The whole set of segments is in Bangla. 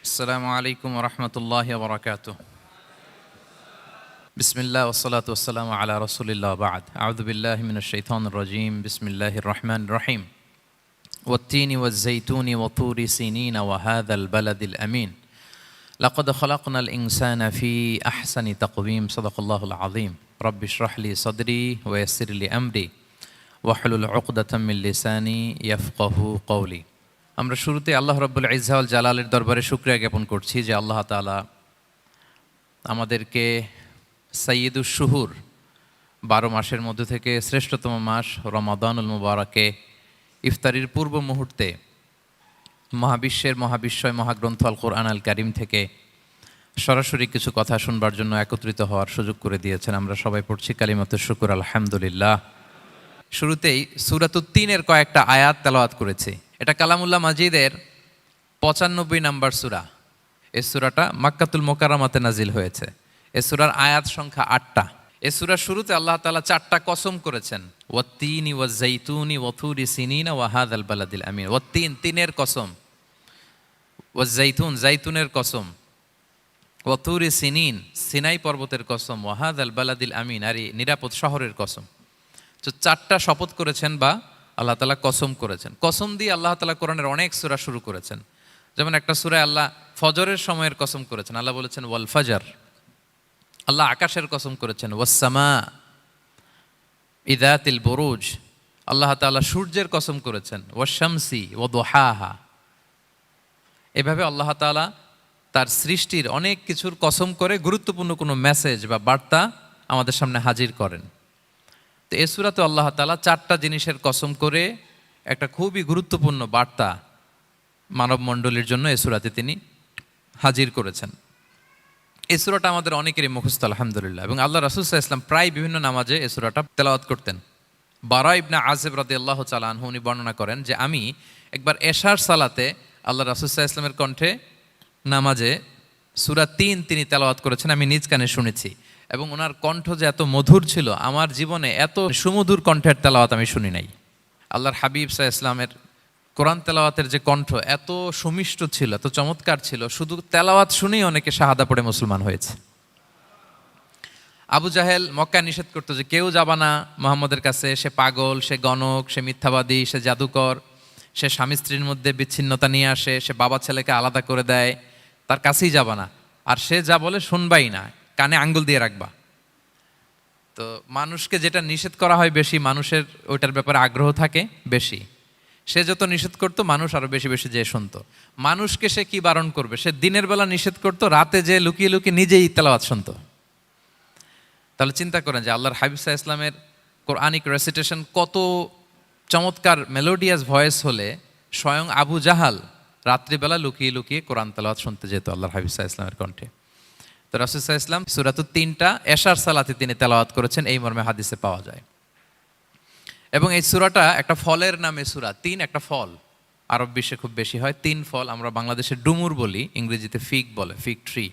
আসসালামু আলাইকুম রহমতুল্লাহি ওয়া বারাকাতুহু। বিসমিল্লাহ ওয়াসসালাতু ওয়াসসালামু আলা রাসূলিল্লাহ বা'দ। আউযু বিল্লাহি মিনাশ শাইতানির রাজীম। বিসমিল্লাহির রহমানির রহিম। ওয়াত-তিনি ওয়াজ-যাইতুনি ওয়া তুরি সিনিনা ওয়া হাযাল বালাদিল আমিন। লাকাদ খালাকনাল ইনসানা ফি আহসানি তাকওয়িম। সাদাকাল্লাহুল আযীম। রাব্বি ইশরাহ লি সাদরি ওয়া ইয়াসসির লি আমরি ওয়াহলুল উকদাতাম মিন লিসানি ইয়াফকাহু কওলি। আমরা শুরুতে আল্লাহ রাব্বুল ইজ্জা ওয়াল জালালের দরবারে শুকরিয়া জ্ঞাপন করছি যে আল্লাহ তাআলা আমাদেরকে সাইয়্যিদুশ শুহুর 12 মাসের মধ্যে থেকে শ্রেষ্ঠতম মাস রমাদানুল মুবারাকে ইফতারির পূর্ব মুহূর্তে মহাবিশ্বের মহাবিশ্বয় মহাগ্রন্থ আল কোরআন আল কারীম থেকে সরাসরি কিছু কথা শুনবার জন্য একত্রিত হওয়ার সুযোগ করে দিয়েছেন। আমরা সবাই পড়ছি কালিমাতুশ শুকর আলহামদুলিল্লাহ। শুরুতেই সূরাতুত তিনের কয়েকটা আয়াত তেলাওয়াত করেছি। এটা কালামুল্লাহ মাজিদের 95 নম্বর সূরা। এই সূরাটা মাক্কাতুল মুকাররমাতে নাজিল হয়েছে। এই সূরার আয়াত সংখ্যা 8টা। এই সূরার শুরুতে আল্লাহ তাআলা 4টা কসম করেছেন, ওয়াত-তিনি ওয়াজ-যাইতুনি ওয়া তুরি সিনিনা ওয়া হাযাল বালাদিল আমিন। ওয়াত-তিন, তিনের কসম, ওয়াজ-যাইতুন, যাইতুনের কসম, ওয়া তুরি সিনিন, সিনাই পর্বতের কসম, ওয়া হাযাল বালাদিল আমিন, আর এই নিরাপদ শহরের কসম। তো 4টা শপথ করেছেন বা আল্লাহ তাআলা কসম করেছেন। কসম দিয়ে আল্লাহ তাআলা কোরআনের অনেক সূরা শুরু করেছেন। যেমন একটা সূরায় আল্লাহ ফজরের সময়ের কসম করেছেন, আল্লাহ বলেছেন ওয়াল ফাজর। আল্লাহ আকাশের কসম করেছেন ওয়াস সামা ইযাতিল বুরুজ। আল্লাহ তাআলা সূর্যের কসম করেছেন ওয়াশ শামসি ওয়া দুহাহা। এভাবে আল্লাহ তাআলা তার সৃষ্টির অনেক কিছুর কসম করে গুরুত্বপূর্ণ কোনো মেসেজ বা বার্তা আমাদের সামনে হাজির করেন। তো এই সূরাতে আল্লাহ তাআলা 4টা জিনিসের কসম করে একটা খুবই গুরুত্বপূর্ণ বার্তা মানব মণ্ডলীর জন্য এই সূরাতে তিনি হাজির করেছেন। এই সূরাটা আমাদের অনেকেরই মুখস্থ আলহামদুলিল্লাহ, এবং আল্লাহ রাসূল সাল্লাল্লাহু আলাইহি ওয়াসাল্লাম প্রায় বিভিন্ন নামাজে এই সূরাটা তেলাওয়াত করতেন। বারা ইবনে আযিব রাদিয়াল্লাহু তাআলা আনহু উনি বর্ণনা করেন যে আমি একবার এশার সালাতে আল্লাহ রাসূল সাল্লাল্লাহু আলাইহি ওয়াসাল্লামের কণ্ঠে নামাজে সূরা 3 তিনি তেলাওয়াত করেছেন, আমি নিজ কানে শুনেছি, এবং ওনার কণ্ঠ যে এত মধুর ছিল, আমার জীবনে এত সুমধুর কণ্ঠের তেলাওয়াত আমি শুনি নাই। আল্লাহর হাবিব সাল্লাল্লাহু আলাইহি ওয়াসাল্লামের কোরআন তেলাওয়াতের যে কণ্ঠ এত সুমিষ্ট ছিল, এত চমৎকার ছিল, শুধু তেলাওয়াত শুনেই অনেকে শাহাদা পড়ে মুসলমান হয়েছে। আবু জাহেল মক্কায় নিষেধ করতো যে কেউ যাবা না মুহাম্মদের কাছে, সে পাগল, সে গণক, সে মিথ্যাবাদী, সে জাদুকর, সে স্বামী স্ত্রীর মধ্যে বিচ্ছিন্নতা নিয়ে আসে, সে বাবা ছেলেকে আলাদা করে দেয়, তার কাছেই যাবা না। আর সে যা বলে শুনবাই না, কানে আঙ্গুল দিয়ে রাখবা। তো মানুষকে যেটা নিষেধ করা হয় বেশি, মানুষের ওইটার ব্যাপারে আগ্রহ থাকে বেশি। সে যত নিষেধ করতো মানুষ আরো বেশি বেশি যে শুনতো। মানুষকে সে কি বারণ করবে, সে দিনের বেলা নিষেধ করতো, রাতে যে লুকিয়ে লুকিয়ে নিজেই তেলাওয়াত শুনতো। তাহলে চিন্তা করেন যে আল্লাহর হাবিব সাল্লাল্লাহু আলাইহি ওয়াসাল্লামের কোরআনিক রেসিটেশন কত চমৎকার মেলোডিয়াস ভয়েস হলে স্বয়ং আবু জাহাল রাত্রিবেলা লুকিয়ে লুকিয়ে কোরআন তেলাওয়াত শুনতে যেত আল্লাহর হাবিব সাল্লাল্লাহু আলাইহি ওয়াসাল্লামের কণ্ঠে। তো রাসূল সাল্লাল্লাহু আলাইহি ওয়াসাল্লাম সূরাতুত 3টা এশার সালাতে তিনি তেলাওয়াত করেছেন, এই মর্মে হাদিসে পাওয়া যায়। এবং এই সূরাটা একটা ফলের নামে সূরা। 3 একটা ফল, আরব বিশ্বে খুব বেশি হয় 3 ফল। আমরা বাংলাদেশে ডুমুর বলি, ইংরেজিতে ফিগ বলে, ফিগ ট্রি।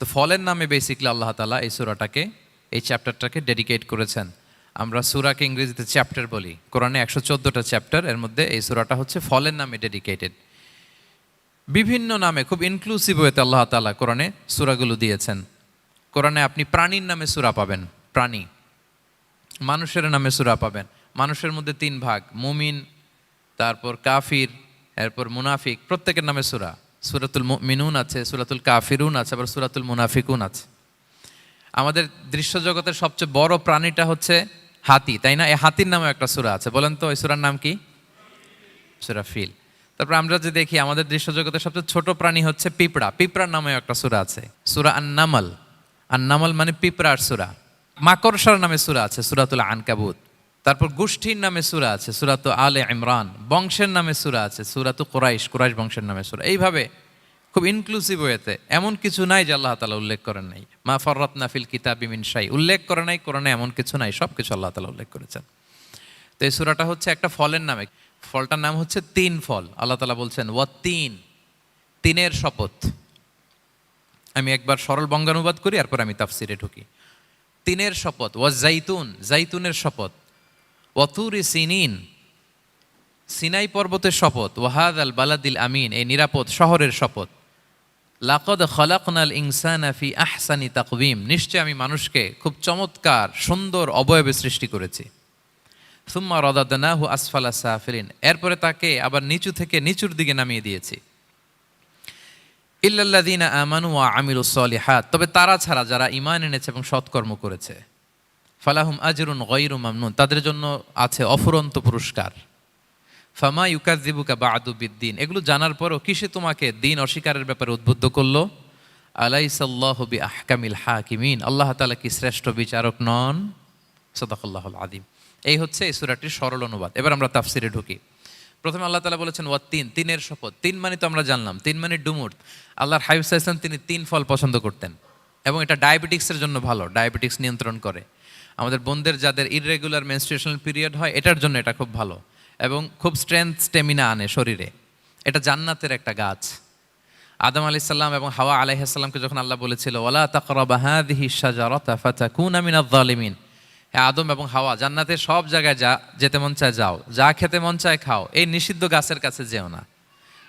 তো ফলের নামে বেসিক্যালি আল্লাহ তাআলা এই সূরাটাকে, এই চ্যাপ্টারটাকে ডেডিকেট করেছেন। আমরা সূরাকে ইংরেজিতে চ্যাপ্টার বলি। কোরআনে 114টা চ্যাপ্টার, এর মধ্যে এই সূরাটা হচ্ছে ফলের নামে ডেডিকেটেড। বিভিন্ন নামে খুব ইনক্লুসিভ ওয়েতে আল্লাহ তাআলা কোরআনে সূরাগুলো দিয়েছেন। কোরআনে আপনি প্রাণীর নামে সূরা পাবেন, প্রাণী। মানুষের নামে সূরা পাবেন। মানুষের মধ্যে 3 ভাগ, মুমিন, তারপর কাফির, এরপর মুনাফিক, প্রত্যেকের নামে সূরা। সূরাতুল মুমিনুন আছে, সূরাতুল কাফিরুন আছে, আবার সূরাতুল মুনাফিকুন আছে। আমাদের দৃশ্য জগতের সবচেয়ে বড় প্রাণীটা হচ্ছে হাতি, তাই না? এই হাতির নামে একটা সূরা আছে, বলেন তো এই সূরার নাম কি? সূরা ফিল। তারপর আমরা যে দেখি আমাদের দৃশ্য জগতের সবচেয়ে ছোট প্রাণী হচ্ছে পিঁপড়া, পিঁপড়ার নামে একটা সূরা আছে, সূরা আন-নামল। আন-নামল মানে পিঁপড়ার সূরা। মাকড়সার নামে সূরা আছে, সূরাতুল আনকাবুত। তারপর গোষ্ঠীর নামে সূরা আছে, সূরাতু আলে ইমরান। বংশের নামে সূরা আছে, সূরাতু কুরাইশ, কুরাইশ বংশের নামে সূরা। এইভাবে খুব ইনক্লুসিভ ওয়েতে, এমন কিছু নাই যে আল্লাহ তাআলা উল্লেখ করেন নাই। মা ফাররাতনা ফিল কিতাবি মিন শাই, উল্লেখ করে নাই কোরআনে এমন কিছু নাই, সব কিছু আল্লাহ তাআলা উল্লেখ করেছেন। তো এই সূরাটা হচ্ছে একটা ফলের নামে। ফলটার নাম হচ্ছে 3 ফল। আল্লাহ তাআলা বলছেন ওয়াত-তিন, তিনের শপথ। আমি একবার সরল বঙ্গানুবাদ করি, এরপর আমি তাফসিরে ঢুকি। 3-এর শপথ, ওয়াজ-যাইতুন, যাইতুনের শপথ, ওয়া তুরি সিনিন, সিনাই পর্বতের শপথ, ওয়াহাদ আল বালাদিল আমিন, এই নিরাপদ শহরের শপথ। লাকদ খলাকনাল ইনসানা ফি আহসানি তাকওয়িম, নিশ্চয় আমি মানুষকে খুব চমৎকার সুন্দর অবয়বে সৃষ্টি করেছি। সুম্মা রাদাদনাহু আসফালা সাফিলিন, এরপরে তাকে আবার নিচু থেকে নিচুর দিকে নামিয়ে দিয়েছি। ইল্লাল্লাযীনা আমানু ওয়া আমিলুস সলিহাত, তবে তারা ছাড়া যারা ঈমান এনেছে এবং সৎকর্ম করেছে। ফালাহুম আজরুন গায়রু মামনুন, তাদের জন্য আছে অফুরন্ত পুরস্কার। ফামা ইউকাযযিবুকা বা'দু বিদ্দিন, এগুলো জানার পরও কিসে তোমাকে দিন অস্বীকারের ব্যাপারে উদ্বুদ্ধ করলো? আলাইসাল্লাহু বিআহকামিল হাকিমিন, আল্লাহ তাআলা কি শ্রেষ্ঠ বিচারক নন? সাদাকাল্লাহুল আযীম। এই হচ্ছে এই সূরাটির সরল অনুবাদ। এবার আমরা তাফসিরে ঢুকি। প্রথমে আল্লাহ তাআলা বলেছেন ওয়াত্তিন, তিনের শপথ। তিন মানে তো আমরা জানলাম, তিন মানে ডুমুর। আল্লাহর হাবিব সাল্লাল্লাহু আলাইহি ওয়াসাল্লাম তিনি তিন ফল পছন্দ করতেন এবং এটা ডায়াবেটিক্সের জন্য ভালো, ডায়াবেটিক্স নিয়ন্ত্রণ করে। আমাদের বোনদের যাদের ইররেগুলার মেনস্ট্রুয়েশনাল পিরিয়ড হয়, এটার জন্য এটা খুব ভালো এবং খুব স্ট্রেংথ স্টেমিনা আনে শরীরে। এটা জান্নাতের একটা গাছ। আদম আলাইহিস সালাম এবং হাওয়া আলাইহিস সালামকে যখন আল্লাহ বলেছিল ওয়ালা তাকরাবা হাযিহি শাজারাতা ফাতাকুনা মিনাজ জালিমিন, হ্যাঁ আদম এবং হাওয়া জান্নাতের সব জায়গায় যেতে মন চায় যাও, যা খেতে মন চায় খাও, এই নিষিদ্ধ গাছের কাছে যেও না,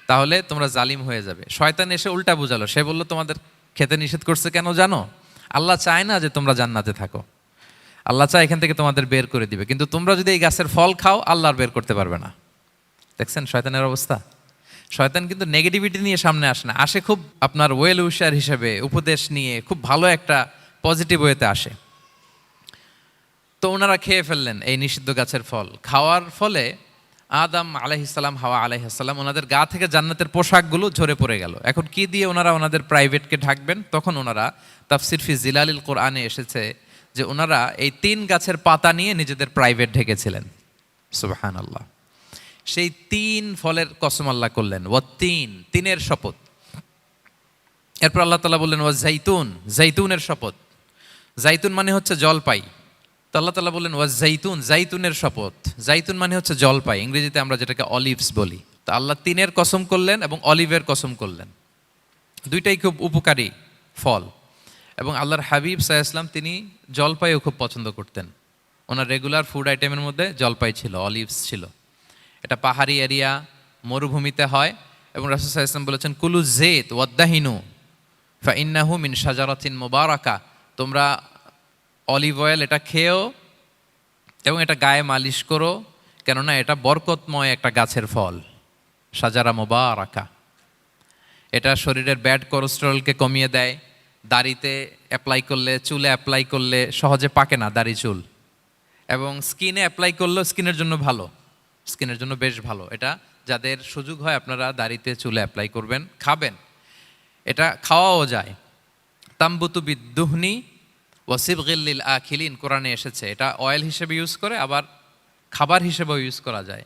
তাহলে তোমরা জালিম হয়ে যাবে। শয়তান এসে উল্টা বুঝালো, সে বলল তোমাদের খেতে নিষেধ করছে কেন জানো? আল্লাহ চায় না যে তোমরা জান্নাতে থাকো, আল্লাহ চায় এখান থেকে তোমাদের বের করে দিবে, কিন্তু তোমরা যদি এই গাছের ফল খাও আল্লাহ আর বের করতে পারবে না। দেখছেন শয়তানের অবস্থা? শয়তান কিন্তু নেগেটিভিটি নিয়ে সামনে আসে না, আসে খুব আপনার ওয়েল উইশার হিসেবে, উপদেশ নিয়ে খুব ভালো একটা পজিটিভ ওয়েতে আসে। তো ওনারা খেয়ে ফেললেন এই নিষিদ্ধ গাছের ফল। খাওয়ার ফলে আদম আলাইহিস সালাম, হাওয়া আলাইহিস সালাম, ওনাদের গা থেকে জান্নাতের পোশাকগুলো ঝরে পড়ে গেল। এখন কি দিয়ে ওনারা ওনাদের প্রাইভেটকে ঢাকবেন? তখন ওনারা তাফসির ফি জিলালিল কোরআনে এসেছে যে ওনারা এই তিন গাছের পাতা নিয়ে নিজেদের প্রাইভেট ঢেকেছিলেন। সুবহানাল্লাহ। সেই তিন ফলের কসম আল্লাহ করলেন, ওয়াত্তিন, তিনের শপথ। এরপর আল্লাহ তাআলা বললেন ওয়া জাইতুন, জাইতুনের শপথ। জাইতুন মানে হচ্ছে জলপাই। তো আল্লাহ তাআলা বললেন ওয়া জাইতুন, জাইতুনের শপথ। জাইতুন মানে হচ্ছে জলপাই, ইংরেজিতে আমরা যেটাকে অলিভস বলি। তো আল্লাহ তিনের কসম করলেন এবং অলিভের কসম করলেন। দুইটাই খুব উপকারী ফল এবং আল্লাহর হাবিব সাল্লাল্লাহু আলাইহি ওয়াসাল্লাম তিনি জলপাইও খুব পছন্দ করতেন। ওনার রেগুলার ফুড আইটেমের মধ্যে জলপাই ছিল, অলিভস ছিল। এটা পাহাড়ি এরিয়া, মরুভূমিতে হয় এবং রাসূল সাল্লাল্লাহু আলাইহি ওয়াসাল্লাম বলেছেন কুলু যাইত ওয়াদ্দাহিনু ফাইন্নাহু মিন শাজারাতিন মুবারাকা, তোমরা অলিভ অয়েল এটা খেও এবং এটা গায়ে মালিশ করো, কেননা এটা বরকতময় একটা গাছের ফল, শাজারা মুবারাকা। এটা শরীরের ব্যাড কোলেস্টেরলকে কমিয়ে দেয়, দাড়িতে অ্যাপ্লাই করলে, চুলে অ্যাপ্লাই করলে সহজে পাকে না দাড়ি চুল, এবং স্কিনে অ্যাপ্লাই করলেও স্কিনের জন্য ভালো, স্কিনের জন্য বেশ ভালো। এটা যাদের সুযোগ হয় আপনারা দাড়িতে চুলে অ্যাপ্লাই করবেন, খাবেন। এটা খাওয়াও যায়। তাম্বুতু বিদ্দুহনি ওয়াসিবগিল লিল আখিলিন, কোরআনে এসেছে। এটা অয়েল হিসেবে ইউজ করে, আবার খাবার হিসেবেও ইউজ করা যায়।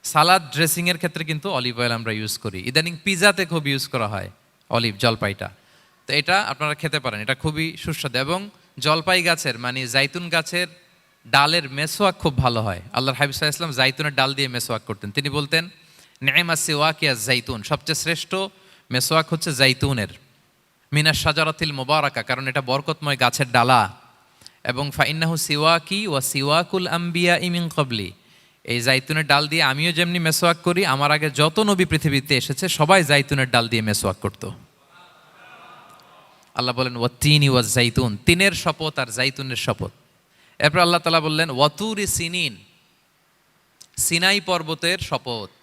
সালাদ ড্রেসিংয়ের ক্ষেত্রে কিন্তু অলিভ অয়েল আমরা ইউজ করি। ইদানিং পিজাতে খুব ইউজ করা হয় অলিভ, জলপাইটা। তো এটা আপনারা খেতে পারেন, এটা খুবই সুস্বাদু। এবং জলপাই গাছের মানে জাইতুন গাছের ডালের মেসোয়াক খুব ভালো হয়। আল্লাহর হাবিব সাল্লাল্লাহু আলাইহি ওয়াসাল্লাম জাইতুনের ডাল দিয়ে মেসোয়াক করতেন। তিনি বলতেন নি'মা সিওয়াকিয়া জাইতুন, সবচেয়ে শ্রেষ্ঠ মেসোয়াক হচ্ছে জাইতুনের। মিনাশ শাজারাতিল মুবারাকা, কারণ এটা বরকতময় গাছের ডালা। এবং ফাইন্নাহু সিওয়াকি ওয়া সিওয়াকুল আম্বিয়া মিন ক্বাবলি, এই জাইতুনের ডাল দিয়ে আমিও যেমনি মেসোয়াক করি, আমার আগে যত নবী পৃথিবীতে এসেছে সবাই জাইতুনের ডাল দিয়ে মেসোয়াক করতো। আল্লাহ বলেন ওয়াত্তিনি ওয়াজ জাইতুন, তিনের শপথ আর জাইতুনের শপথ। এরপর আল্লাহ তাআলা বললেন ওয়াতুরি সিনিন, সিনাই পর্বতের শপথ।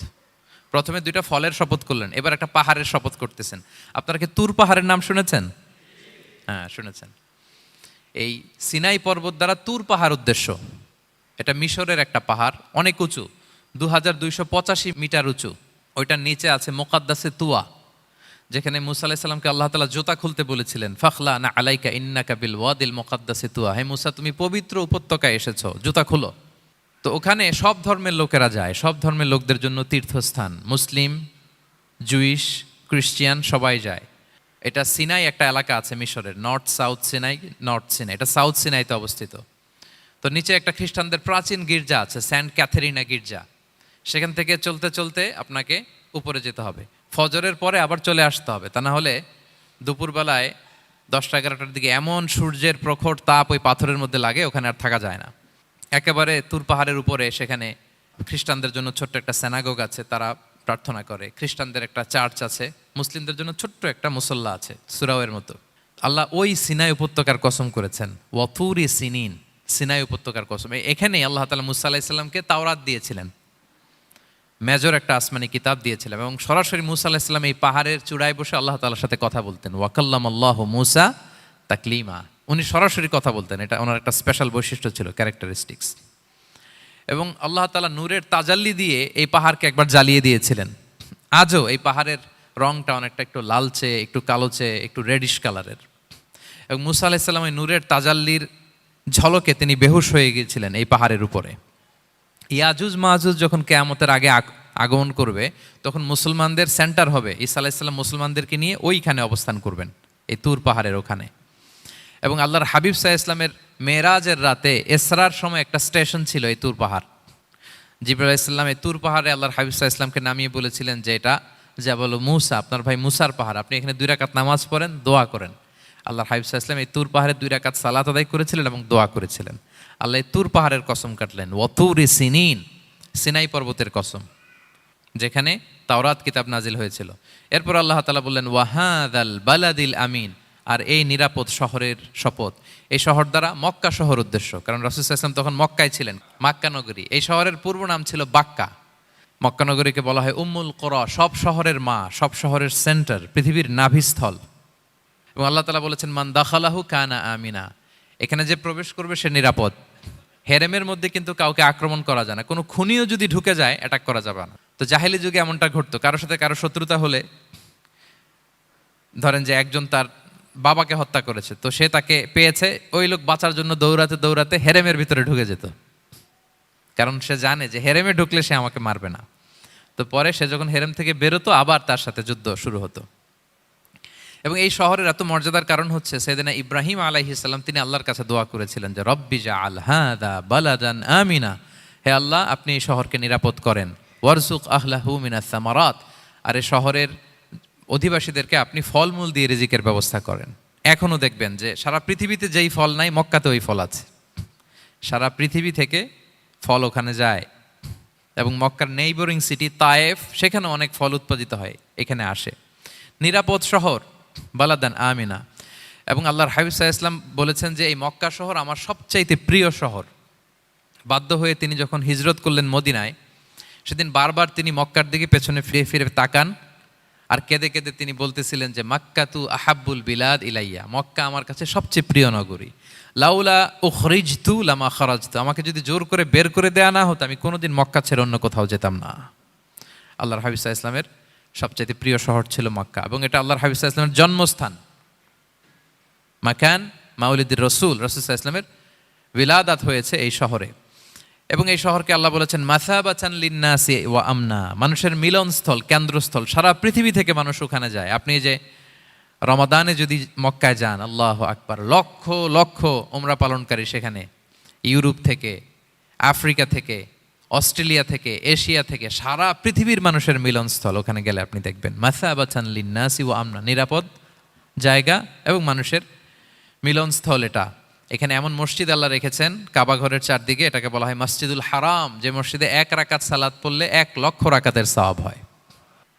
প্রথমে দুইটা ফলের শপথ করলেন, এবার একটা পাহাড়ের শপথ করতেছেন। আপনারা কি তুর পাহাড়ের নাম শুনেছেন? হ্যাঁ শুনেছেন। এই সিনাই পর্বত দ্বারা তুর পাহাড় উদ্দেশ্য। এটা মিশরের একটা পাহাড়, অনেক উঁচু, 2285 মিটার উঁচু। ওইটার নিচে আছে মুকাদ্দাসে তুয়া, যেখানে মুসা আলাইহিস সালামকে আল্লাহ তাআলা জুতা খুলতে বলেছিলেন। ফাখলা না আলাইকা ইন্নাকা বিল ওয়াদিল মুকাদ্দাসে তুয়া, হে মুসা তুমি পবিত্র উপত্যকায় এসেছো, জুতা খুলো। তো ওখানে সব ধর্মের লোকেরা যায়, সব ধর্মের লোকদের জন্য তীর্থস্থান। মুসলিম, জুইশ, খ্রিস্টিয়ান সবাই যায়। এটা সিনাই একটা এলাকা আছে মিশরের, north south Sinai, north Sinai, এটা সাউথ সিনাইতে অবস্থিত। তো নিচে একটা খ্রিস্টানদের প্রাচীন গির্জা আছে, সেন্ট ক্যাথেরিনা গির্জা। সেখান থেকে চলতে চলতে আপনাকে উপরে যেতে হবে, ফজরের পরে আবার চলে আসতে হবে, তা না হলে দুপুরবেলায় 10টা-11টার দিকে এমন সূর্যের প্রখর তাপ ওই পাথরের মধ্যে লাগে, ওখানে আর থাকা যায় না। একেবারে তুর পাহাড়ের উপরে সেখানে খ্রিস্টানদের জন্য ছোট্ট একটা সেনাগোগ আছে, তারা প্রার্থনা করে। খ্রিস্টানদের একটা চার্চ আছে, মুসলিমদের জন্য ছোট্ট একটা মুসল্লা আছে সুরাওয়ের মতো। আল্লাহ ওই সিনাই উপত্যকার কসম করেছেন, ওয়াতুরি সিনিন, সিনাই উপত্যকার কসম। এখানেই আল্লাহ তাআলা মুসা আলাইহিস সালামকে তাওরাত দিয়েছিলেন, মেজর একটা আসমানি কিতাব দিয়েছিলেন, এবং সরাসরি মুসা আলাইহিস সালাম এই পাহাড়ের চূড়ায় বসে আল্লাহ তাআলার সাথে কথা বলতেন। ওয়াকাল্লামাল্লাহু মুসা তাকলিমা, উনি সরাসরি কথা বলতেন, এটা ওনার একটা স্পেশাল বৈশিষ্ট্য ছিল, ক্যারেক্টারিস্টিক্স। এবং আল্লাহ তাআলা নূরের তাজাল্লি দিয়ে এই পাহাড়কে একবার জ্বালিয়ে দিয়েছিলেন। আজও এই পাহাড়ের রংটা অনেকটা একটু লালচে, একটু কালোচে, একটু রেডিশ কালারের। এবং মুসা আলাইহিস সালাম এই নূরের তাজাল্লির ঝলকে তিনি বেহুশ হয়ে গিয়েছিলেন এই পাহাড়ের উপরে। ইয়াজুজ মাহাজুজ যখন কিয়ামতের আগে আগমন করবে, তখন মুসলমানদের সেন্টার হবে। ঈসা আলাইহিস সালাম মুসলমানদেরকে নিয়ে ওইখানে অবস্থান করবেন, এই তুর পাহাড়ের ওখানে। এবং আল্লাহর হাবিব সাল্লাল্লাহু আলাইহি ওয়াসাল্লামের মেরাজের রাতে এসরার সময় একটা স্টেশন ছিল এই তুর পাহাড়। জিবরাইল আলাইহিস সালাম এই তুর পাহাড়ে আল্লাহর হাবিব সাল্লাল্লাহু আলাইহি ওয়াসাল্লামকে নামিয়ে বলেছিলেন যে এটা জাবাল মুসা, আপনার ভাই মুসার পাহাড়, আপনি এখানে 2 রাকাত নামাজ পড়েন, দোয়া করেন। আল্লাহর হাবিব সাল্লাল্লাহু আলাইহি ওয়াসাল্লাম এই তুর পাহাড়ে 2 রাকাত সালাত আদায় করেছিলেন এবং দোয়া করেছিলেন। আল্লাহ এই তুর পাহাড়ের কসম কাটলেন, ওয়াতুরি সিনিন, সিনাই পর্বতের কসম, যেখানে তাওরাত কিতাব নাজিল হয়েছিল। এরপর আল্লাহ তাআলা বললেন, ওয়াহাদাল বালাদিল আমিন, আর এই নিরাপদ শহরের শপথ। এই শহর দ্বারা মক্কা শহর উদ্দেশ্য, কারণ রাসূল সাল্লাল্লাহু আলাইহি ওয়াসাল্লাম তখন মক্কায় ছিলেন, মক্কা নগরী। এই শহরের পূর্ব নাম ছিল বাক্কা। মক্কা নগরীকে বলা হয় উম্মুল কুরা, সব শহরের মা, সব শহরের সেন্টার, পৃথিবীর নাভিস্থল। এবং আল্লাহ তাআলা বলেছেন, মান দাখালাহু কানা আমিনা, এখানে যে প্রবেশ করবে সে নিরাপদ। হেরেমের মধ্যে কিন্তু কাউকে আক্রমণ করা যায় না, কোনো খুনিও যদি ঢুকে যায় অ্যাটাক করা যাবে না। তো জাহেলি যুগে এমনটা ঘটতো, কারোর সাথে কারো শত্রুতা হলে, ধরেন যে একজন তার বাবাকে হত্যা করেছে, তো সে তাকে পেয়েছে, ওই লোক বাঁচার জন্য দৌড়াতে দৌড়াতে হেরেমের ভিতরে ঢুকে যেত, কারণ সে জানে যে হেরেমে ঢুকলে সে আমাকে মারবে না। তো পরে সে যখন হেরেম থেকে বেরোতো, আবার তার সাথে যুদ্ধ শুরু হতো। এবং এই শহরের এত মর্যাদার কারণ হচ্ছে, সাইয়েদনা ইব্রাহিম আলাইহিস সালাম তিনি আল্লাহর কাছে দোয়া করেছিলেন যে রব্বি জাআল হাযা বালাদান আমিনা, হে আল্লাহ আপনি এই শহরকে নিরাপদ করেন, ওয়ারযুক আহলাহু মিনাস সামারাত, আর এই শহরের অধিবাসীদেরকে আপনি ফলমূল দিয়ে রিজিকের ব্যবস্থা করেন। এখনো দেখবেন যে সারা পৃথিবীতে যেই ফল নাই, মক্কাতে ওই ফল আছে। সারা পৃথিবী থেকে ফল ওখানে যায়, এবং মক্কার নেইবরিং সিটি তায়েফ, সেখানে অনেক ফল উৎপাদিত হয়, এখানে আসে। নিরাপদ শহর, বালাদান আমিনা। এবং আল্লাহর হাবিব সাল্লাল্লাহু আলাইহি ওয়াসাল্লাম বলেছেন যে এই মক্কা শহর আমার সবচাইতে প্রিয় শহর। বাধ্য হয়ে তিনি যখন হিজরত করলেন মদিনায়, সেদিন বারবার তিনি মক্কার দিকে পেছনে ফিরে ফিরে তাকান, আর কেঁদে কেঁদে তিনি বলতেছিলেন যে মাক্কাতু আহাব্বুল বিলাদ ইলাইয়া, মক্কা আমার কাছে সবচেয়ে প্রিয় নগরী। লাউলা উখরিজতু লামা খারাজতু, আমাকে যদি জোর করে বের করে দেয়া না হতো, আমি কোনোদিন মক্কা ছেড়ে অন্য কোথাও যেতাম না। আল্লাহর হাবিব সাল্লাল্লাহু আলাইহি ওয়াসাল্লামের সবচেয়ে প্রিয় শহর ছিল মক্কা, এবং এটা আল্লাহর হাবিব সাল্লাল্লাহু আলাইহি ওয়াসাল্লামের জন্মস্থান, মাকান মাউলিদির রাসূল, রাসূল সাল্লাল্লাহু আলাইহি ওয়াসাল্লামের বিলাদাত হয়েছে এই শহরে। এবং এই শহরকে আল্লাহ বলেছেন মাসাবাতান লিন্নাসি ওয়া আমনা, মানুষের মিলনস্থল, কেন্দ্রস্থল, সারা পৃথিবী থেকে মানুষ ওখানে যায়। আপনি যে রমাদানে যদি মক্কায় যান, আল্লাহু আকবার, লক্ষ লক্ষ উমরা পালনকারী সেখানে, ইউরোপ থেকে, আফ্রিকা থেকে, অস্ট্রেলিয়া থেকে, এশিয়া থেকে, সারা পৃথিবীর মানুষের মিলনস্থল। ওখানে গেলে আপনি দেখবেন মাসাবাতান লিন্নাসি ওয়া আমনা, নিরাপদ জায়গা এবং মানুষের মিলনস্থল। এটা এখানে এমন মসজিদ আল্লাহ রেখেছেন কাবা ঘরের চারদিকে, এটাকে বলা হয় মসজিদুল হারাম, যে মসজিদে 1 রাকাত সালাত পড়লে 1 লক্ষ রাকাতের সওয়াব হয়।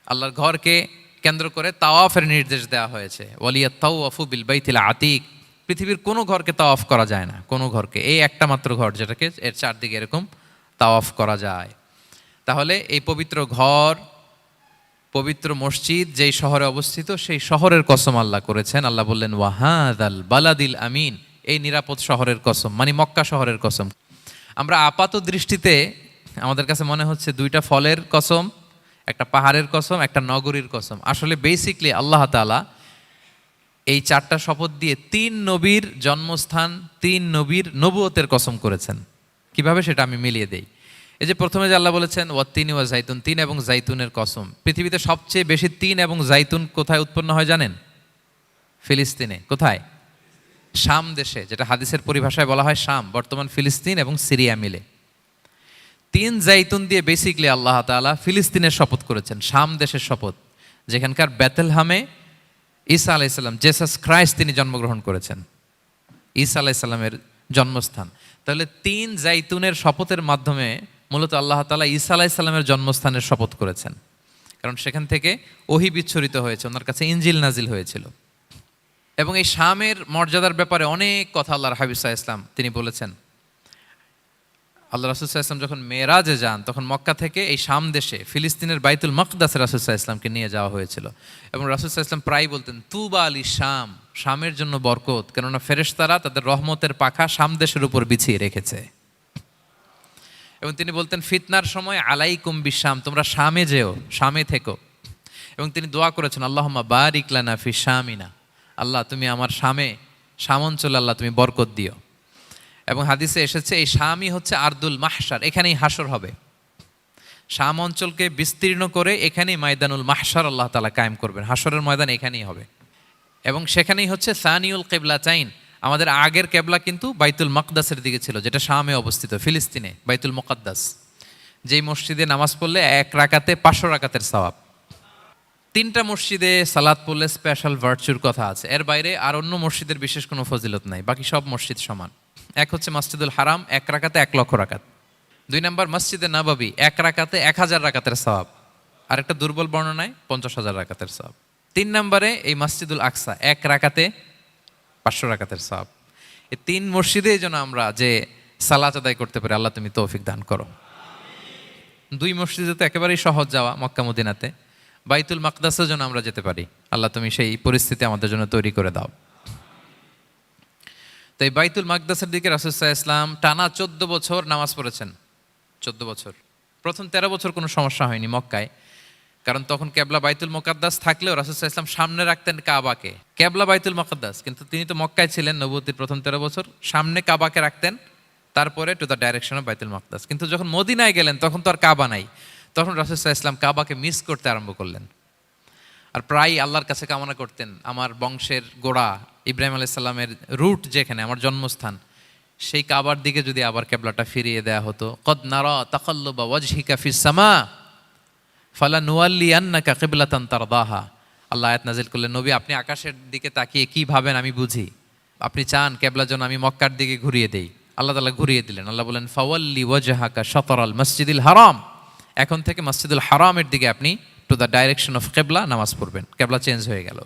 আল্লাহর ঘরকে কেন্দ্র করে তাওয়াফের নির্দেশ দেওয়া হয়েছে, ওয়ালিয়াত তাওয়াফু বিল বাইতিল আতিক, পৃথিবীর কোনো ঘরকে তাওয়াফ করা যায় না, কোনো ঘরকে, এই একটা মাত্র ঘর যেটাকে এর চারদিকে এরকম তাওয়াফ করা যায়। তাহলে এই পবিত্র ঘর, পবিত্র মসজিদ যেই শহরে অবস্থিত, সেই শহরের কসম আল্লাহ করেছেন। আল্লাহ বললেন ওয়াহাদাল বালাদিল আমিন, এই নিরাপদ শহরের কসম, মানে মক্কা শহরের কসম। আমরা আপাত দৃষ্টিতে আমাদের কাছে মনে হচ্ছে 2টা ফলের কসম, একটা পাহাড়ের কসম, একটা নগরীর কসম। আসলে বেসিকলি আল্লাহ তাআলা এই 4টা শপথ দিয়ে 3 নবীর জন্মস্থান, 3 নবীর নবুয়তের কসম করেছেন। কিভাবে সেটা আমি মিলিয়ে দেই। এই যে প্রথমে যে আল্লাহ বলেছেন ওয়াত্তিনি ওয়া জাইতুন, 3 এবং জাইতুনের কসম। পৃথিবীতে সবচেয়ে বেশি 3 এবং জাইতুন কোথায় উৎপন্ন হয় জানেন? ফিলিস্তিনে। কোথায়? শাম দেশে, যেটা হাদিসের পরিভাষায় বলা হয় শাম, বর্তমান ফিলিস্তিন এবং সিরিয়া মিলে। 3 জাইতুন দিয়ে বেসিকলি আল্লাহ তাআলা ফিলিস্তিনের শপথ করেছেন, শাম দেশের শপথ, যেখানকার বেথলহামে ঈসা আলাইহিস সালাম, জেসাস ক্রাইস্ট, তিনি জন্মগ্রহণ করেছেন, ঈসা আলাইহিস সালামের জন্মস্থান। তাহলে 3 জাইতুনের শপথের মাধ্যমে মূলত আল্লাহ তাআলা ঈসা আলাইহিস সালামের জন্মস্থানের শপথ করেছেন, কারণ সেখান থেকে ওহী বিচ্ছুরিত হয়েছে, ওনার কাছে ইনজিল নাজিল হয়েছিল। এবং এই শামের মর্যাদার ব্যাপারে অনেক কথা আল্লাহর হাবিব সাল্লাল্লাহু আলাইহি ওয়াসাল্লাম তিনি বলেছেন। আল্লাহ রাসূল সাল্লাল্লাহু আলাইহি ওয়াসাল্লাম যখন মেরাজে যান, তখন মক্কা থেকে এই শাম দেশে ফিলিস্তিনের বাইতুল মাকদাসে রাসূল সাল্লাল্লাহু আলাইহি ওয়াসাল্লামকে নিয়ে যাওয়া হয়েছিল। এবং রাসূল সাল্লাল্লাহু আলাইহি ওয়াসাল্লাম প্রায় বলতেন, তুবা আলি শাম, শামের জন্য বরকত, কেননা ফেরেশতারা তাদের রহমতের পাখা শাম দেশের উপর বিছিয়ে রেখেছে। এবং তিনি বলতেন, ফিতনার সময় আলাইকুম বিশাম, তোমরা শামে যেও, শামে থেকো। এবং তিনি দোয়া করেছেন, আল্লাহুম্মা বারিক লানা ফি শামিনা, আল্লাহ তুমি আমার শাম অঞ্চলে আল্লাহ তুমি বরকত দিও। এবং হাদিসে এসেছে এই শামই হচ্ছে আরদুল মাহশার, এখানেই হাসর হবে। শাম অঞ্চলকে বিস্তীর্ণ করে এখানেই ময়দানুল মাহশার আল্লাহ তাআলা কায়েম করবেন, হাসরের ময়দান এখানেই হবে। এবং সেখানেই হচ্ছে সানিউল কিবলাতাইন, আমাদের আগের কেবলা কিন্তু বাইতুল মাকদাসের দিকে ছিল, যেটা শামে অবস্থিত, ফিলিস্তিনে বাইতুল মুকাদ্দাস, যেই মসজিদে নামাজ পড়লে 1 রাকাতে 500 রাকাতের সওয়াব। 3টা মসজিদে সালাত পড়লে স্পেশাল ভার্চুর কথা আছে, এর বাইরে আর অন্য মসজিদের বিশেষ কোনো ফজিলত নাই, বাকি সব মসজিদ সমান। এক হচ্ছে মসজিদুল হারাম, 1 রাকাতে 1 লক্ষ রাকাত। 2 নম্বর মসজিদে নববী, 1 রাকাতে 1000 রাকাতের সওয়াব, আর একটা দুর্বল বর্ণনায় 50,000 রাকাতের সওয়াব। 3 নম্বরে এই মসজিদুল আকসা, 1 রাকাতে 500 রাকাতের সওয়াব। এই 3 মসজিদে যেন আমরা যে সালাত আদায় করতে পারি, আল্লাহ তুমি তৌফিক দান করো। 2 মসজিদে তো একেবারেই সহজ যাওয়া, মক্কা মদিনাতে। বাইতুল মাকদাসেও যেন আমরা যেতে পারি, আল্লাহ তুমি সেই পরিস্থিতি আমাদের জন্য তৈরি করে দাও। তো এই বাইতুল মাকদাসের দিকে রাসূল সাল্লাল্লাহু আলাইহি ওয়াসাল্লাম টানা 14 বছর নামাজ পড়েছেন। 14 বছর। প্রথম 13 বছর কোনো সমস্যা হয়নি মক্কায়, কারণ তখন কেবলা বাইতুল মুকাদ্দাস থাকলেও রাসূল সাল্লাল্লাহু আলাইহি ওয়াসাল্লাম সামনে রাখতেন কাবাকে, কেবলা বাইতুল মুকাদ্দাস, কিন্তু তিনি তো মক্কায় ছিলেন নবুয়তির প্রথম 13 বছর, সামনে কাবাকে রাখতেন, তারপরে টু দ্য ডাইরেকশন অফ বাইতুল মুকাদ্দাস। কিন্তু যখন মদিনায় গেলেন তখন তো আর কাবা নাই, তখন রাসূল সাল্লাল্লাহু আলাইহি ওয়াসাল্লাম কাবাকে মিস করতে আরম্ভ করলেন। আর প্রায় আল্লাহর কাছে কামনা করতেন, আমার বংশের গোড়া ইব্রাহিম আলাইহিস সালামের রুট যেখানে, আমার জন্মস্থান, সেই কাবার দিকে যদি আবার কেবলাটা ফিরিয়ে দেয়া হতো। কদ নারা তাকাল্লুবা ওয়াজহিকা ফিস সামা ফালানুওয়াল্লিয়ান্নাকা কিবলাতান তারদাহা। আল্লাহ আয়াত নাজিল করলেন, নবী আপনি আকাশের দিকে তাকিয়ে কি ভাবেন আমি বুঝি, আপনি চান কেবলা যেন আমি মক্কার দিকে ঘুরিয়ে দেই। আল্লাহ তাআলা ঘুরিয়ে দিলেন। আল্লাহ বলেন, ফাওয়াল্লি ওয়াজহাকা শাতরাল মসজিদিল হারাম, এখন থেকে মসজিদুল হারামের দিকে আপনি টু দ্য ডাইরেকশন অফ কেবলা নামাজ পড়বেন। কেবলা চেঞ্জ হয়ে গেল।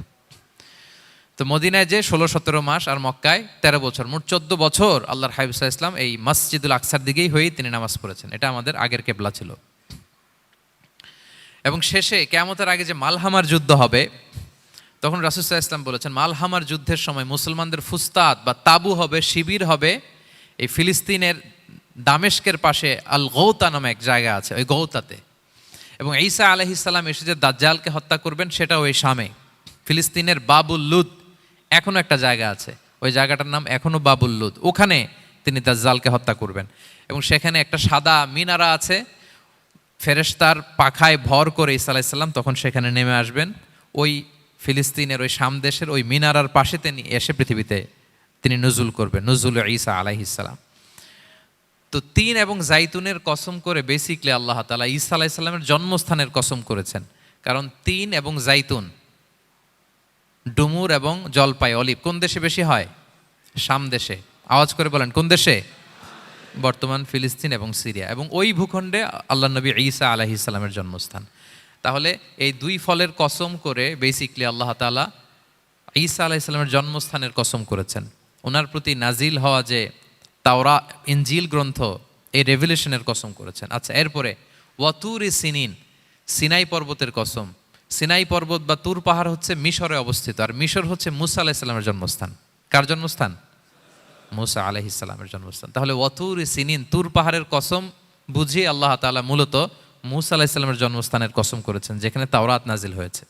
তো মদিনায় যে 16-17 মাস, আর মক্কায় 13 বছর, মোট 14 বছর আল্লাহর হাবিব সাল্লাল্লাহু আলাইহি ওয়াসাল্লাম এই মসজিদুল আকসার দিকেই হয়েই তিনি নামাজ পড়েছেন। এটা আমাদের আগের কেবলা ছিল। এবং শেষে কিয়ামতের আগে যে মালহামার যুদ্ধ হবে, তখন রাসূল সাল্লাল্লাহু আলাইহি ওয়াসাল্লাম বলেছেন, মালহামার যুদ্ধের সময় মুসলমানদের ফুস্তাদ বা তাবু হবে, শিবির হবে এই ফিলিস্তিনের দামেস্কের পাশে আল গৌতা নামে এক জায়গা আছে, ওই গৌতাতে। এবং ঈসা আলাইহিস সালাম এসে যে দাজ্জালকে হত্যা করবেন, সেটাও ওই শামে, ফিলিস্তিনের বাবুল লুদ এখনো একটা জায়গা আছে, ওই জায়গাটার নাম এখনো বাবুল লুদ, ওখানে তিনি দাজ্জালকে হত্যা করবেন। এবং সেখানে একটা সাদা মিনারা আছে, ফেরেশতার পাখায় ভর করে ঈসা আলাইহিস সালাম তখন সেখানে নেমে আসবেন, ওই ফিলিস্তিনের ওই শাম দেশের ওই মিনারার পাশে তিনি এসে পৃথিবীতে তিনি নুজুল করবেন, নুজুল ঈসা আলাইহিস সালাম। তো 3 এবং জাইতুনের কসম করে বেসিকলি আল্লাহ তাআলা ঈসা আলাইহিস সালামের জন্মস্থানের কসম করেছেন, কারণ 3 এবং জাইতুন, ডুমুর এবং জলপাই, অলিভ কোন দেশে বেশি হয়? শাম দেশে। আওয়াজ করে বলেন কোন দেশে? বর্তমান ফিলিস্তিন এবং সিরিয়া, এবং ওই ভূখণ্ডে আল্লাহ নবী ঈসা আলাইহিস সালামের জন্মস্থান। তাহলে এই 2 ফলের কসম করে বেসিকলি আল্লাহ তাআলা ঈসা আলাইহিস সালামের জন্মস্থানের কসম করেছেন। ওনার প্রতি নাজিল হওয়া যে তাওরাত ইনজিল গ্রন্থ, এই রেভেলেশনের কসম করেছেন। আচ্ছা, এরপরে ওয়াতুরি সিনিন, সিনাই পর্বতের কসম। সিনাই পর্বত বা তুর পাহাড় হচ্ছে মিশরে অবস্থিত, আর মিশর হচ্ছে মুসা আলাইহিস সালামের জন্মস্থান। কার জন্মস্থান? মুসা আলাইহিস সালামের জন্মস্থান। তাহলে ওয়াতুরি সিনিন, তুর পাহাড়ের কসম বুঝিয়ে আল্লাহ তাআলা মূলত মুসা আলাইহিস সালামের জন্মস্থানের কসম করেছেন, যেখানে তাওরাত নাজিল হয়েছে।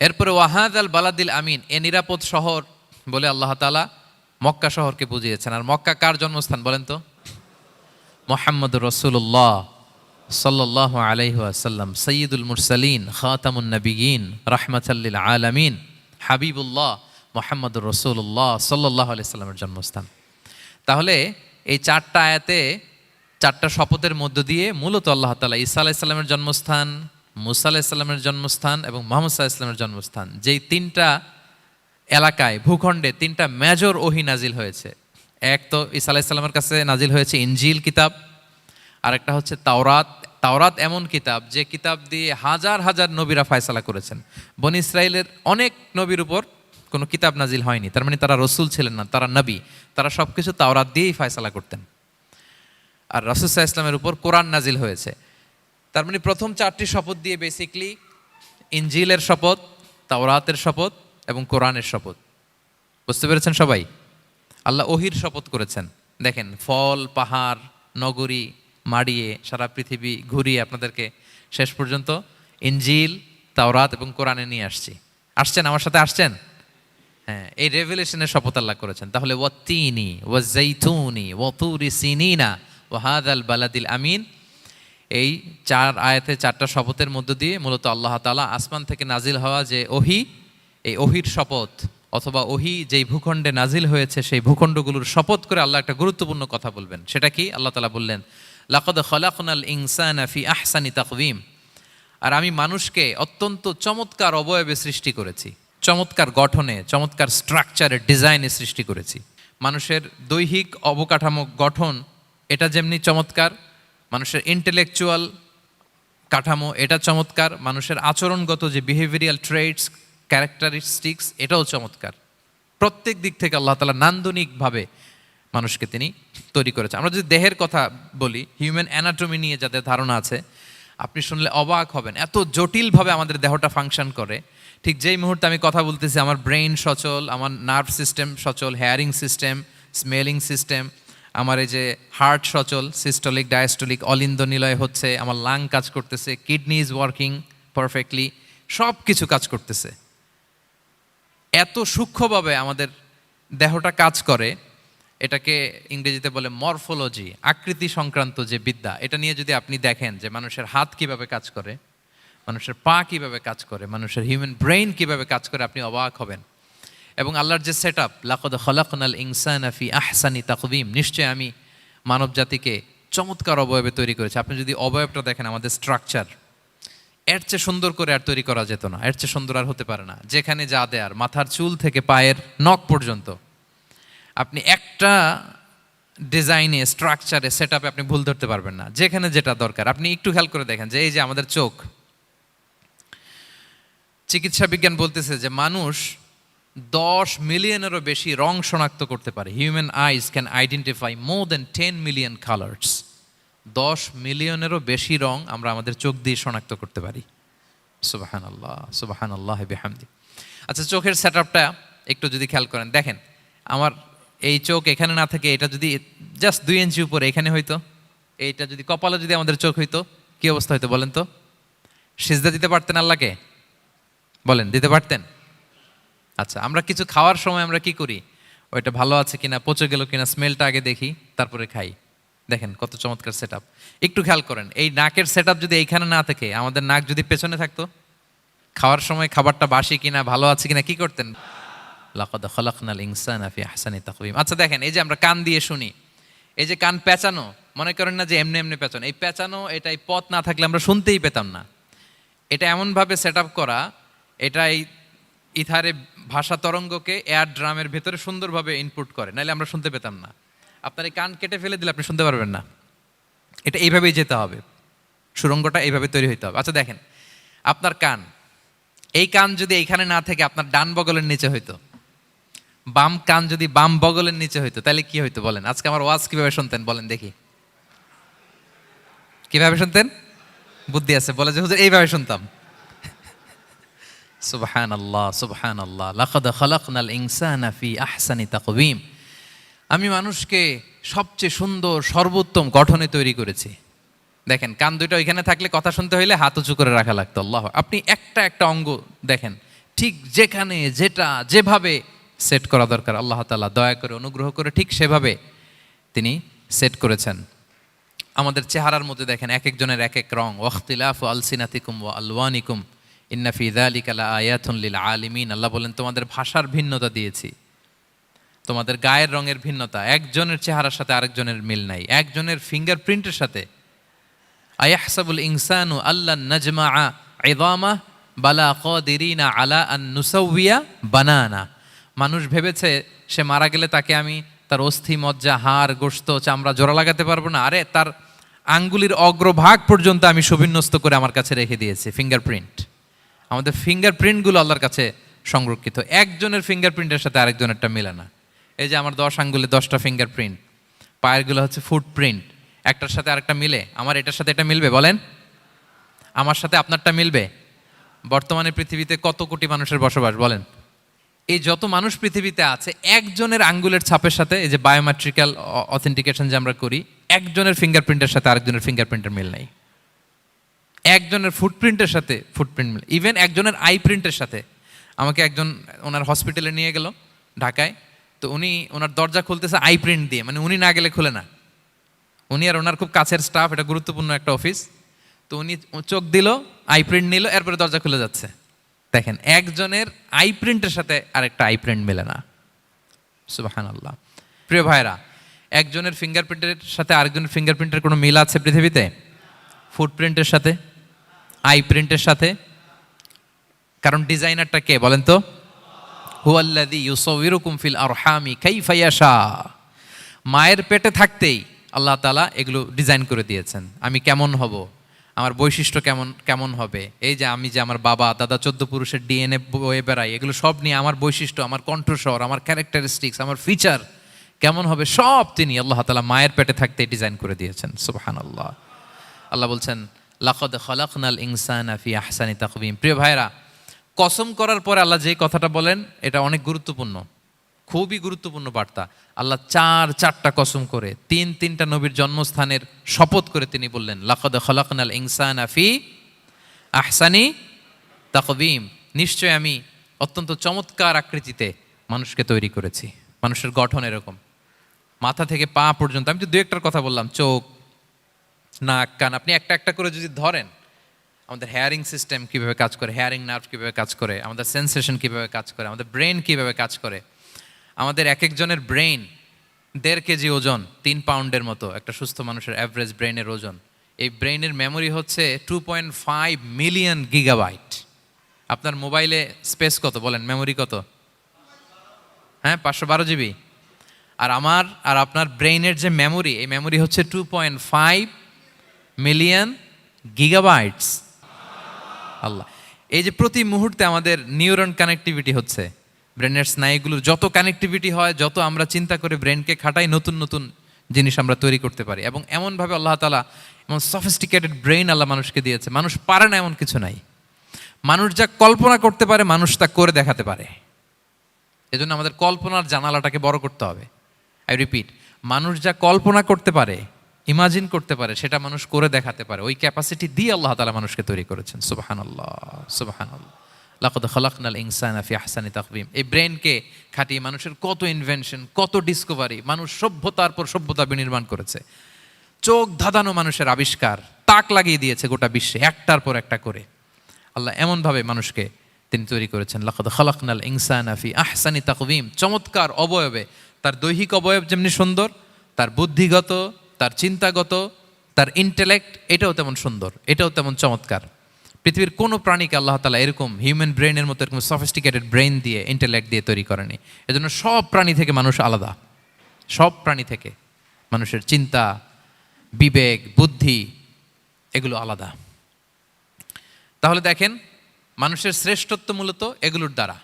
এরপরে ওয়াহাদাল বালাদিল আমিন, এ নিরাপদ শহর বলে আল্লাহ তাআলা মক্কা শহরকে বুঝিয়েছেন। আর মক্কা কার জন্মস্থান বলেন তো? মুহাম্মদুর রাসূলুল্লাহ সাল্লাল্লাহু আলাইহি ওয়াসাল্লাম, সাইয়্যিদুল মুরসালিন, খাতামুন নবিয়্যিন, রাহমাতাল লিল আলামিন, হাবিবুল্লাহ মুহাম্মদুর রাসূলুল্লাহ সাল্লাল্লাহু আলাইহি ওয়াসাল্লামের জন্মস্থান। তাহলে এই 4টা আয়াতে 4টা শপথের মধ্য দিয়ে মূলত আল্লাহ তাআলা ঈসা আলাইহিস সালামের জন্মস্থান, মুসা আলাইহিস সালামের জন্মস্থান এবং মুহাম্মদ সাল্লাল্লাহু আলাইহি ওয়াসাল্লামের জন্মস্থান, যেই 3টা এলাকায়, ভূখণ্ডে 3টা মেজর ওহী নাজিল হয়েছে। এক তো ঈসা আলাইহিস সালামের কাছে নাজিল হয়েছে ইনজিল কিতাব, আর একটা হচ্ছে তাওরাত। তাওরাত এমন কিতাব যে কিতাব দিয়ে হাজার হাজার নবীরা ফয়সালা করেছেন। বনি ইসরায়েলের অনেক নবীর উপর কোনো কিতাব নাজিল হয়নি, তার মানে তারা রসুল ছিলেন না, তারা নবী। তারা সব কিছু তাওরাত দিয়েই ফয়সালা করতেন। আর রাসূল সাল্লাল্লাহু আলাইহি ওয়াসাল্লামের উপর কোরআন নাজিল হয়েছে। তার মানে প্রথম 4টি শপথ দিয়ে বেসিকলি ইনজিলের শপথ, তাওরাতের শপথ এবং কোরআনের শপথ। বুঝতে পেরেছেন সবাই? আল্লাহ ওহির শপথ করেছেন। দেখেন, ফল, পাহাড়, নগরী মাড়িয়ে সারা পৃথিবী ঘুরিয়ে আপনাদেরকে শেষ পর্যন্ত ইনজিল, তাওরাত এবং কোরআনে নিয়ে আসছেন আমার সাথে আসছেন। হ্যাঁ, এই রেভেলেশনের শপথ আল্লাহ করেছেন। তাহলে ওয়াত্তিনি ওয়াজাইতুনি ওয়াতুরি সিনিনা ওয়া হাযাল বালাদিল আমিন, এই 4 আয়াতে 4টা শপথের মধ্য দিয়ে মূলত আল্লাহ তাআলা আসমান থেকে নাজিল হওয়া যে ওহী, এই ওহীর শপথ অথবা ওহী যেই ভূখণ্ডে নাজিল হয়েছে সেই ভূখণ্ডগুলোর শপথ করে আল্লাহ একটা গুরুত্বপূর্ণ কথা বলবেন। সেটা কি? আল্লাহ তাআলা বললেন, লাকাদ খালাকনাল ইনসানা ফি আহসানি তাকওয়িম, আর আমি মানুষকে অত্যন্ত চমৎকার অবয়বে সৃষ্টি করেছি, চমৎকার গঠনে, চমৎকার স্ট্রাকচারের ডিজাইনে সৃষ্টি করেছি। মানুষের দৈহিক অবকাঠামো গঠন এটা যেমনি চমৎকার, মানুষের ইন্টেলেকচুয়াল কাঠামো এটা চমৎকার, মানুষের আচরণগত যে বিহেভিয়ারাল ট্রেটস, ক্যারেক্টারিস্টিক্স এটাও চমৎকার। প্রত্যেক দিক থেকে আল্লাহ তাআলা নান্দনিকভাবে মানুষকে তিনি তৈরি করেছেন। আমরা যদি দেহের কথা বলি, হিউম্যান অ্যানাটমি নিয়ে যাদের ধারণা আছে, আপনি শুনলে অবাক হবেন এত জটিলভাবে আমাদের দেহটা ফাংশন করে। ঠিক যেই মুহূর্তে আমি কথা বলতেছি আমার ব্রেইন সচল, আমার নার্ভ সিস্টেম সচল, হেয়ারিং সিস্টেম, স্মেলিং সিস্টেম, আমার এই যে হার্ট সচল, সিস্টোলিক ডায়াস্টোলিক অলিন্দ নিলয় হচ্ছে, আমার লাং কাজ করতেছে, কিডনি ইজ ওয়ার্কিং পারফেক্টলি, সব কিছু কাজ করতেছে। এত সূক্ষ্মভাবে আমাদের দেহটা কাজ করে, এটাকে ইংরেজিতে বলে মরফোলজি, আকৃতি সংক্রান্ত যে বিদ্যা। এটা নিয়ে যদি আপনি দেখেন যে মানুষের হাত কিভাবে কাজ করে, মানুষের পা কিভাবে কাজ করে, মানুষের হিউম্যান ব্রেইন কিভাবে কাজ করে, আপনি অবাক হবেন। এবং আল্লাহর যে সেট আপ, লাকাদ খালাকনাল ইনসানা ফি আহসানি তাকওয়িম, নিশ্চয় আমি মানব জাতিকে চমৎকার অবয়বে তৈরি করেছি। আপনি যদি অবয়বটা দেখেন, আমাদের স্ট্রাকচার এর চেয়ে সুন্দর করে আর তৈরি করা যেত না, এর চেয়ে সুন্দর আর হতে পারে না। যেখানে যা দেয়ার, মাথার চুল থেকে পায়ের নখ পর্যন্ত, আপনি একটা ডিজাইনে, স্ট্রাকচারে, সেট আপে আপনি ভুল ধরতে পারবেন না। যেখানে যেটা দরকার, আপনি একটু খেয়াল করে দেখেন যে এই যে আমাদের চোখ, চিকিৎসা বিজ্ঞান বলতেছে যে মানুষ 10 মিলিয়নেরও বেশি রং শনাক্ত করতে পারে। Human eyes can identify more than 10 million colours. 10 মিলিয়নেরও বেশি রং আমরা আমাদের চোখ দিয়ে শনাক্ত করতে পারি। সুবহানাল্লাহ, সুবহানাল্লাহ বিহামদি। আচ্ছা, চোখের সেট আপটা একটু যদি খেয়াল করেন, দেখেন আমার এই চোখ এখানে না থাকে, এটা যদি জাস্ট 2 ইঞ্চি উপরে এখানে হইতো, এইটা যদি কপালে যদি আমাদের চোখ হইতো, কি অবস্থা হইতো বলেন তো? সিজদা দিতে পারতেন আল্লাহকে? বলেন, দিতে পারতেন? আচ্ছা, আমরা কিছু খাওয়ার সময় আমরা কি করি? ওইটা ভালো আছে কিনা, পচে গেল কিনা, স্মেলটা আগে দেখি, তারপরে খাই। দেখেন কত চমৎকার সেট আপ। একটু খেয়াল করেন, এই নাকের সেট আপ যদি এইখানে না থাকে, আমাদের নাক যদি পেছনে থাকতো, খাওয়ার সময় খাবারটা বাসি কিনা, ভালো আছে কিনা কি করতেন? লাকাদ খালাকনাল ইনসানা ফি আহসানি তাকওয়িম। আচ্ছা দেখেন, এই যে আমরা কান দিয়ে শুনি, এই যে কান পেঁচানো, মনে করেন না যে এমনি এমনি পেঁচানো, এই পেঁচানো, এটা এই পথ না থাকলে আমরা শুনতেই পেতাম না। এটা এমনভাবে সেট আপ করা, এটা এই ইথারে ভাষা তরঙ্গকে এয়ার ড্রামের ভেতরে সুন্দরভাবে ইনপুট করে, নাহলে আমরা শুনতে পেতাম না। আপনার এই কান কেটে ফেলে দিলে আপনি শুনতে পারবেন না। এটা এইভাবেই যেতে হবে, সুরঙ্গটা এইভাবে তৈরি হইতে হবে। আচ্ছা দেখেন, আপনার কান, এই কান যদি এইখানে না থেকে আপনার ডান বগলের নিচে হইতো, বাম কান যদি বাম বগলের নিচে হইতো, তাহলে কি হইতো বলেন? আজকে আমার ওয়াজ কিভাবে শুনতেন বলেন দেখি? কিভাবে শুনতেন? বুদ্ধি আছে বলে যে হুজুর এইভাবে শুনতাম। সুবহানাল্লাহ, সুবহানাল্লাহ। লাকাদ খালাকনাল ইনসানা ফি আহসানি তাকওয়িম, আমি মানুষকে সবচেয়ে সুন্দর সর্বোত্তম গঠনে তৈরি করেছি। দেখেন, কান দুটো ওইখানে থাকলে কথা শুনতে হইলে হাত উঁচু করে রাখা লাগতো। আল্লাহ, আপনি একটা একটা অঙ্গ দেখেন, ঠিক যেখানে যেটা যেভাবে সেট করা দরকার, আল্লাহ তাআলা দয়া করে অনুগ্রহ করে ঠিক সেভাবে তিনি সেট করেছেন। আমাদের চেহারার মধ্যে দেখেন এক একজনের এক এক রং। ওয়াখতিলাফু আলসিনাতিকুম ওয়া আলওয়ানিকুম ইন্না ফি যালিকা লাআয়াতুন লিল আলিমিন। আল্লাহ বলেন, তোমাদের ভাষার ভিন্নতা দিয়েছি, তোমাদের গায়ের রঙের ভিন্নতা, একজনের চেহারার সাথে আরেকজনের মিল নাই, একজনের ফিঙ্গারপ্রিন্টের সাথে। আয়াহসাবুল ইনসানু আল্লান নাজমাআ ইযামা বালা কাদিরিনা আলা আন নুসাউইয়া বানানা। মানুষ ভেবেছে সে মারা গেলে তাকে আমি তার অস্থি, মজ্জা, হাড়, গোশত, চামড়া জোড়া লাগাতে পারবো না। আরে তার আঙ্গুলির অগ্রভাগ পর্যন্ত আমি সুবিন্যস্ত করে আমার কাছে রেখে দিয়েছি ফিঙ্গারপ্রিন্ট। আমাদের ফিঙ্গারপ্রিন্টগুলো আল্লাহর কাছে সংরক্ষিত। একজনের ফিঙ্গারপ্রিন্টের সাথে আরেকজনেরটা মেলে না। এই যে আমার 10 আঙ্গুলে 10টা ফিঙ্গারপ্রিন্ট, পায়েরগুলো হচ্ছে ফুটপ্রিন্ট, একটার সাথে আরেকটা মিলে? আমার এটার সাথে এটা মিলবে বলেন? আমার সাথে আপনারটা মিলবে? বর্তমানে পৃথিবীতে কত কোটি মানুষের বসবাস বলেন? এই যত মানুষ পৃথিবীতে আছে, একজনের আঙ্গুলের ছাপের সাথে, এই যে বায়োমেট্রিক্যাল অথেন্টিকেশন যে আমরা করি, একজনের ফিঙ্গারপ্রিন্টের সাথে আরেকজনের ফিঙ্গারপ্রিন্টের মিল নাই। একজনের ফুটপ্রিন্টের সাথে ফুটপ্রিন্ট মিল, ইভেন একজনের আই প্রিন্টের সাথে। আমাকে একজন ওনার হসপিটালে নিয়ে গেল ঢাকায়, তো উনি ওনার দরজা খুলতেছে আই প্রিন্ট দিয়ে, মানে উনি না গেলে খুলে না। উনি আর ওনার খুব কাছের স্টাফ, এটা গুরুত্বপূর্ণ একটা অফিস, তো উনি চোখ দিল, আই প্রিন্ট নিল, এরপরে দরজা খুলে যাচ্ছে। দেখেন, একজনের আই প্রিন্টের সাথে আরেকটা আই প্রিন্ট মেলে না। সুবহানাল্লাহ। প্রিয় ভাইরা, একজনের ফিঙ্গারপ্রিন্টের সাথে আরেকজনের ফিঙ্গারপ্রিন্টের কোনো মিল আছে পৃথিবীতে? ফুটপ্রিন্টের সাথে, আই প্রিন্টের সাথে? কারণ ডিজাইনারটা কে বলেন তো? হুয়াল্লাযী ইউসাউয়িরুকুম ফিল আরহামি কাইফা ইয়াশা। মায়ের পেটে থাকতেই আল্লাহ তাআলা এগুলো ডিজাইন করে দিয়েছেন। আমি কেমন হব, আমার বৈশিষ্ট্য কেমন কেমন হবে, এই যে আমি যে আমার বাবা দাদা 14 পুরুষের ডিএনএ বয়ে বেড়াই, এগুলো সব নিয়ে আমার বৈশিষ্ট্য, আমার কণ্ঠস্বর, আমার ক্যারেক্টারিস্টিক্স, আমার ফিচার কেমন হবে, সব তিনি আল্লাহ তাআলা মায়ের পেটে থাকতেই ডিজাইন করে দিয়েছেন। সুবহানাল্লাহ। আল্লাহ বলছেন লাকাদ খালাকনাল ইনসানা ফি আহসানি তাকওয়িম। প্রিয় ভাইরা, কসম করার পরে আল্লাহ যে কথাটা বলেন এটা অনেক গুরুত্বপূর্ণ, খুবই গুরুত্বপূর্ণ বার্তা। আল্লাহ চারটা কসম করে, তিনটা নবীর জন্মস্থানের শপথ করে তিনি বললেন লাকাদ খালাকনাল ইনসানা ফি আহসানি তাকওয়িম। নিশ্চয় আমি অত্যন্ত চমৎকার আকৃতিতে মানুষকে তৈরি করেছি। মানুষের গঠন এরকম, মাথা থেকে পা পর্যন্ত। আমি তো দু একটার কথা বললাম, চোখ, নাক, কান, আপনি একটা একটা করে যদি ধরেন, আমাদের হেয়ারিং সিস্টেম কীভাবে কাজ করে, হেয়ারিং নার্ভ কীভাবে কাজ করে, আমাদের সেন্সেশন কীভাবে কাজ করে, আমাদের ব্রেন কীভাবে কাজ করে। আমাদের এক একজনের ব্রেন 1.5 কেজি ওজন, 3 পাউন্ডের মতো একটা সুস্থ মানুষের অ্যাভারেজ ব্রেনের ওজন। এই ব্রেনের মেমোরি হচ্ছে 2.5 মিলিয়ন গিগাবাইট। আপনার মোবাইলে স্পেস কত বলেন, মেমোরি কত? হ্যাঁ, 512 জিবি। আর আমার আর আপনার ব্রেইনের যে মেমোরি, এই মেমোরি হচ্ছে 2.5 মিলিয়ন গিগাবাইটস। আল্লাহ, এই যে প্রতি মুহূর্তে আমাদের নিউরন কানেক্টিভিটি হচ্ছে, ব্রেনের স্নায়ুগুলোর যত কানেক্টিভিটি হয়, যত আমরা চিন্তা করে ব্রেনকে খাটাই, নতুন নতুন জিনিস আমরা তৈরি করতে পারি। এবং এমনভাবে আল্লাহ তাআলা এমন সফিস্টিকেটেড ব্রেইন আল্লাহ মানুষকে দিয়েছে, মানুষ পারে না এমন কিছু নাই। মানুষ যা কল্পনা করতে পারে, মানুষ তা করে দেখাতে পারে। এজন্য আমাদের কল্পনার জানালাটাকে বড় করতে হবে। আই রিপিট, মানুষ যা কল্পনা করতে পারে, ইমাজিন করতে পারে, সেটা মানুষ করে দেখাতে পারে। ওই ক্যাপাসিটি দিয়ে আল্লাহ তাআলা মানুষকে তৈরি করেছেন। সুবহানাল্লাহ, সুবহানাল্লাহ। লাকাদ খালাকনাল ইনসানা ফি আহসানি তাকওয়িম। এই ব্রেনকে খাটিয়ে মানুষের কত ইনভেনশন, কত ডিসকভারি, মানুষ সভ্যতার পর সভ্যতা বিনির্মাণ করেছে। চোখ ধাঁধানো মানুষের আবিষ্কার, তাক লাগিয়ে দিয়েছে গোটা বিশ্বে একটার পর একটা করে। আল্লাহ এমনভাবে মানুষকে তিনি তৈরি করেছেন। লাকাদ খালাকনাল ইনসানা ফি আহসানি তাকওয়িম। চমৎকার অবয়বে, তার দৈহিক অবয়ব যেমনি সুন্দর, তার বুদ্ধিগত, তার চিন্তাগত, তার ইন্টেলেক্ট, এটাও তেমন সুন্দর, এটাও তেমন চমৎকার। পৃথিবীর কোনো প্রাণীকে আল্লাহ তাআলা এরকম হিউম্যান ব্রেনের মতো এরকম সফিস্টিকেটেড ব্রেন দিয়ে, ইন্টেলেক্ট দিয়ে তৈরি করেনি। এজন্য সব প্রাণী থেকে মানুষ আলাদা। সব প্রাণী থেকে মানুষের চিন্তা, বিবেক, বুদ্ধি এগুলো আলাদা। তাহলে দেখেন, মানুষের শ্রেষ্ঠত্ব মূলত এগুলোর দ্বারা।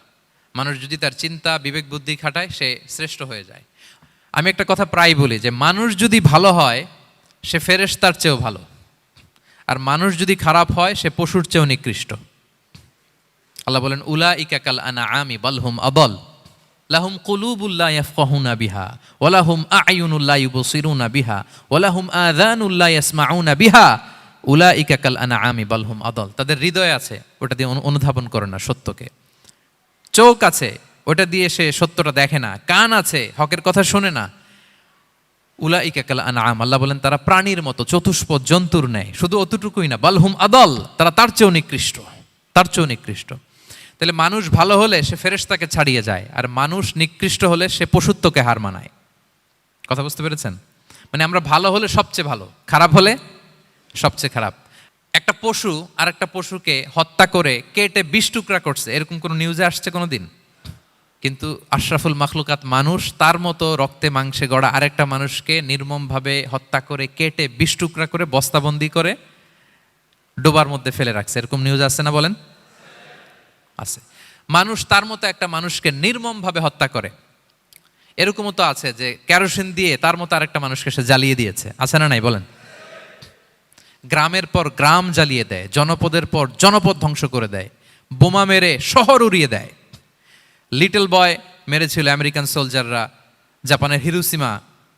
মানুষ যদি তার চিন্তা, বিবেক, বুদ্ধি খাটায়, সে শ্রেষ্ঠ হয়ে যায়। আমি একটা কথা প্রায় বলি যে মানুষ যদি ভালো হয়, সে ফেরেশতার চেয়েও ভালো। আর মানুষ যদি খারাপ হয়, সে পশুর চেয়েও নিকৃষ্ট। আল্লাহ বলেন উলাইকা কাল আনআমি বাল হুম আদাল লাহুম কুলুবুল লা ইয়াফকাহুনা বিহা ওয়া লাহুম আ'য়ুনুল লা ইউবসিরুনা বিহা ওয়া লাহুম আযানুল লা ইয়াসমাউনা বিহা উলাইকা কাল আনআমি বাল হুম আদাল। তাদের হৃদয় আছে, ওটা দিয়ে অনুধাবন করে না সত্যকে। চোখ আছে, ওটা দিয়ে সে সত্যটা দেখে না। কান আছে, হকের কথা শোনে না। উলাইকা কাল আনআম, আল্লাহ বলেন তারা প্রাণীর মতো, চতুষ্পদ জন্তুর ন্যায়। শুধু অতটুকুই না, বালহুম আদাল, তারা তার চেয়েও নিকৃষ্ট, তার চেয়েও নিকৃষ্ট। তাহলে মানুষ ভালো হলে সে ফেরেশতাকে ছাড়িয়ে যায়, আর মানুষ নিকৃষ্ট হলে সে পশুত্বকে হার মানায়। কথা বুঝতে পেরেছেন? মানে আমরা ভালো হলে সবচেয়ে ভালো, খারাপ হলে সবচেয়ে খারাপ। একটা পশু আর একটা পশুকে হত্যা করে কেটে 20 টুকরা করছে, এরকম কোনো নিউজে আসছে কোনো দিন? কিন্তু আশরাফুল মাখলুকাত মানুষ তার মতো রক্তে মাংসে গড়া আরেকটা মানুষকে নির্মমভাবে হত্যা করে কেটে 20 টুকরা করে বস্তাবন্দি করে ডোবার মধ্যে ফেলে রাখছে। এরকম নিউজ আছে না বলেন? আছে। মানুষ তার মতো একটা মানুষকে নির্মমভাবে হত্যা করে। এরকমও তো আছে যে কেরোসিন দিয়ে তার মতো আরেকটা মানুষকে সে জ্বালিয়ে দিয়েছে, আছে না নাই বলেন? গ্রামের পর গ্রাম জ্বালিয়ে দেয়, জনপদের পর জনপদ ধ্বংস করে দেয়, বোমা মেরে শহর উড়িয়ে দেয়। লিটল বয় মেরেছিল আমেরিকান সোলজাররা জাপানের হিরোশিমা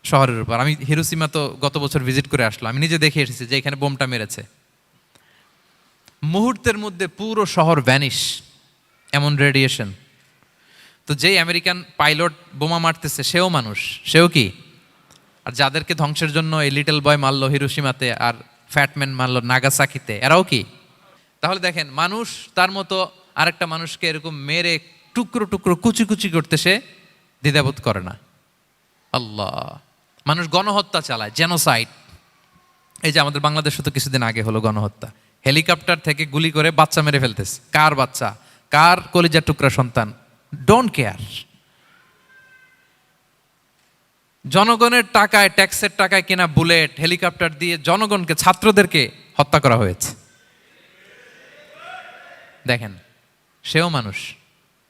শহরের উপর। আমি হিরোশিমা তো গত বছর ভিজিট করে আসলাম, আমি নিজে দেখে এসেছি যে এখানে বোমটা মেরেছে। মুহূর্তের মধ্যে পুরো শহর ভ্যানিশ, এমন রেডিয়েশন। তো যেই আমেরিকান পাইলট বোমা মারতেছে সেও মানুষ, সেও কি? আর যাদেরকে ধ্বংসের জন্য এই লিটল বয় মারলো হিরোশিমাতে আর ফ্যাটম্যান মারলো নাগাসাকিতে, এরাও কি? তাহলে দেখেন, মানুষ তার মতো আরেকটা মানুষকে এরকম মেরে টুকরো টুকরো কুচি কুচি করতে সে দ্বিধাবোধ করে না। আল্লাহ, মানুষ গণহত্যা চালায়, জেনোসাইড। এই যে আমাদের বাংলাদেশে তো কিছুদিন আগে হলো গণহত্যা, হেলিকপ্টার থেকে গুলি করে বাচ্চা মেরে ফেলতেছে। কার বাচ্চা, কার কলিজার টুকরা সন্তান, ডোন্ট কেয়ার। জনগণের টাকায়, ট্যাক্সের টাকায় কেনা বুলেট, হেলিকপ্টার দিয়ে জনগণকে, ছাত্রদেরকে হত্যা করা হয়েছে। দেখেন, সেও মানুষ।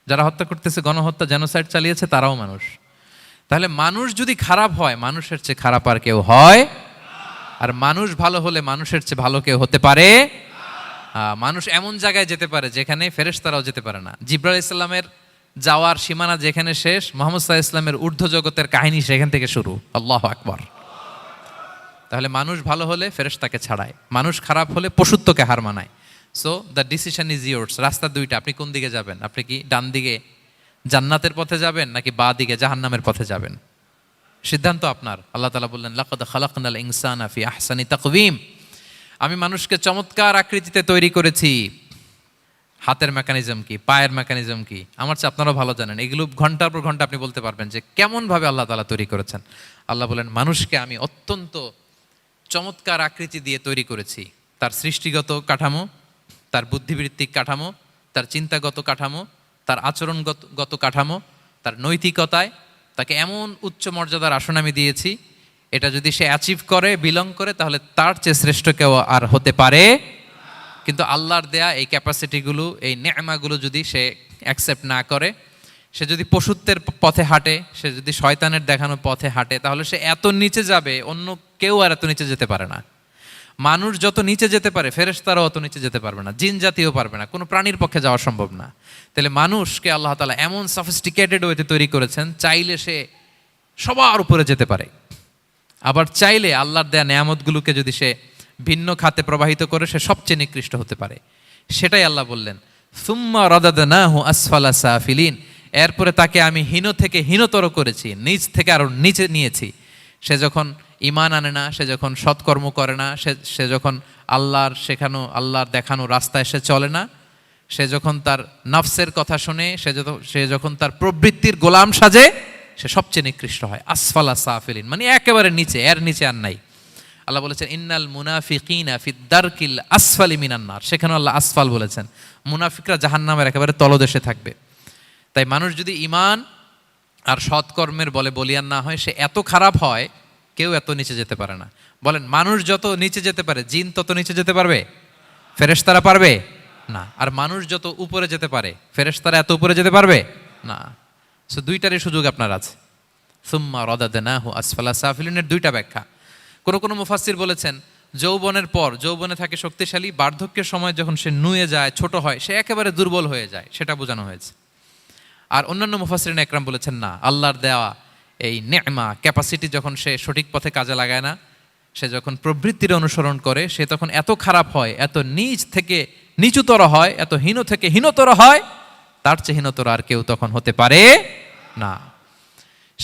যারা হত্যা করতেছে, গণহত্যা, জেনোসাইড চালিয়েছে, তারাও মানুষ। তাহলে মানুষ যদি খারাপ হয়, মানুষের চেয়ে খারাপ আর কেউ হয়? আর মানুষ ভালো হলে মানুষের চেয়ে ভালো কেউ হতে পারে? মানুষ এমন জায়গায় যেতে পারে যেখানে ফেরেশতারাও যেতে পারে না। জিবরাইল ইসলামের যাওয়ার সীমানা যেখানে শেষ, মুহাম্মদ সাল্লাল্লাহু আলাইহি ওয়াসাল্লামের ঊর্ধ্ব জগতের কাহিনী সেখান থেকে শুরু। আল্লাহু আকবার। তাহলে মানুষ ভালো হলে ফেরেশতাকে ছাড়ায়, মানুষ খারাপ হলে পশুত্বকে হার মানায়। So the decision is yours. রাস্তা দুইটা, আপনি কোন দিকে যাবেন? আপনি কি ডান দিকে জান্নাতের পথে যাবেন নাকি বাঁ দিকে জাহান্নামের পথে যাবেন? সিদ্ধান্ত আপনার। আল্লাহ তাআলা বললেন, লাকাদ খালাকনাল ইনসানা ফি আহসানি তাকওয়িম। আমি মানুষকে চমৎকার আকৃতিতে তৈরি করেছি। হাতের মেকানিজম কি, পায়ের মেকানিজম কি, আমার চেয়ে আপনারাও ভালো জানেন। এগুলো ঘন্টার পর ঘন্টা আপনি বলতে পারবেন যে কেমন ভাবে আল্লাহ তাআলা তৈরি করেছেন। আল্লাহ বলেন, মানুষকে আমি অত্যন্ত চমৎকার আকৃতি দিয়ে তৈরি করেছি। তার সৃষ্টিগত কাঠামো, তার বুদ্ধিবৃত্তিক কাঠামো, তার চিন্তাগত কাঠামো, তার আচরণগত কাঠামো, তার নৈতিকতায় তাকে এমন উচ্চ মর্যাদার আসন আমি দিয়েছি, এটা যদি সে অ্যাচিভ করে, বিলং করে, তাহলে তার চেয়ে শ্রেষ্ঠ কেউ আর হতে পারে। কিন্তু আল্লাহর দেয়া এই ক্যাপাসিটিগুলো, এই নেয়ামাগুলো যদি সে অ্যাকসেপ্ট না করে, সে যদি পশুত্বের পথে হাঁটে, সে যদি শয়তানের দেখানো পথে হাঁটে, তাহলে সে এত নিচে যাবে, অন্য কেউ আর এত নিচে যেতে পারে না। মানুষ যত নিচে যেতে পারে, ফেরেশতারাও অত নিচে যেতে পারবে না, জিন জাতিও পারবে না, কোনো প্রাণীর পক্ষে যাওয়া সম্ভব না। তাহলে মানুষকে আল্লাহ তাআলা এমন সফিস্টিকেটেড ওয়েতে তৈরি করেছেন, চাইলে সে সবার উপরে যেতে পারে। আবার চাইলে আল্লাহর দেয়া নেয়ামতগুলোকে যদি সে ভিন্ন খাতে প্রবাহিত করে, সে সবচেয়ে নিকৃষ্ট হতে পারে। সেটাই আল্লাহ বললেন, সুম্মা রাদাদনাহু আসফালা সাফিলিন। এরপরে তাকে আমি হীন থেকে হীনতর করেছি, নিচ থেকে আরো নিচে নিয়েছি। সে যখন ঈমান আনে না, সে যখন সৎকর্ম করে না, সে যখন আল্লাহর শেখানো, আল্লাহর দেখানো রাস্তায় সে চলে না, সে যখন তার নফসের কথা শুনে, সে যখন তার প্রবৃত্তির গোলাম সাজে, সে সবচেয়ে নিকৃষ্ট হয়। আসফালা সাফিলিন মানে একেবারে নিচে, এর নিচে আর নাই। আল্লাহ বলেছেন, ইন্নাল মুনাফিকিনা ফিদ দারকিল আসফালি মিনান নার। সেখানে আল্লাহ আসফাল বলেছেন। মুনাফিকরা জাহান্নামের একেবারে তলদেশে থাকবে। তাই মানুষ যদি ঈমান আর সৎকর্মের বলে বলিয়ান না হয়, সে এত খারাপ হয়, কেউ এত নিচে যেতে পারে না। বলেন, মানুষ যত নিচে যেতে পারে, জিন তত নিচে যেতে পারবে? ফেরেশতারা পারবে না। আর মানুষ যত উপরে যেতে পারে, ফেরেশতারা এত উপরে যেতে পারবে না। সো দুইটারই সুযোগ আপনার আছে। সুম্মা রাদাদনাহু আসফালা সাফিলিনের দুইটা ব্যাখ্যা। কোনো মুফাসসির বলেছেন, যৌবনের পর, যৌবনে থাকে শক্তিশালী, বার্ধক্যের সময় যখন সে নুয়ে যায়, ছোট হয়, সে একেবারে দুর্বল হয়ে যায়, সেটা বোঝানো হয়েছে। আর অন্যান্য মুফাসসিরিন একরাম বলেছেন, না, আল্লাহর দেওয়া এই নেয়মা, ক্যাপাসিটি যখন সে সঠিক পথে কাজে লাগায় না, সে যখন প্রবৃত্তির অনুসরণ করে, সে তখন এত খারাপ হয়, এত নিচ থেকে নিচুতর হয়, এত হীন থেকে হীনতর হয়, তার চেয়ে হীনতর আর কেউ তখন হতে পারে না।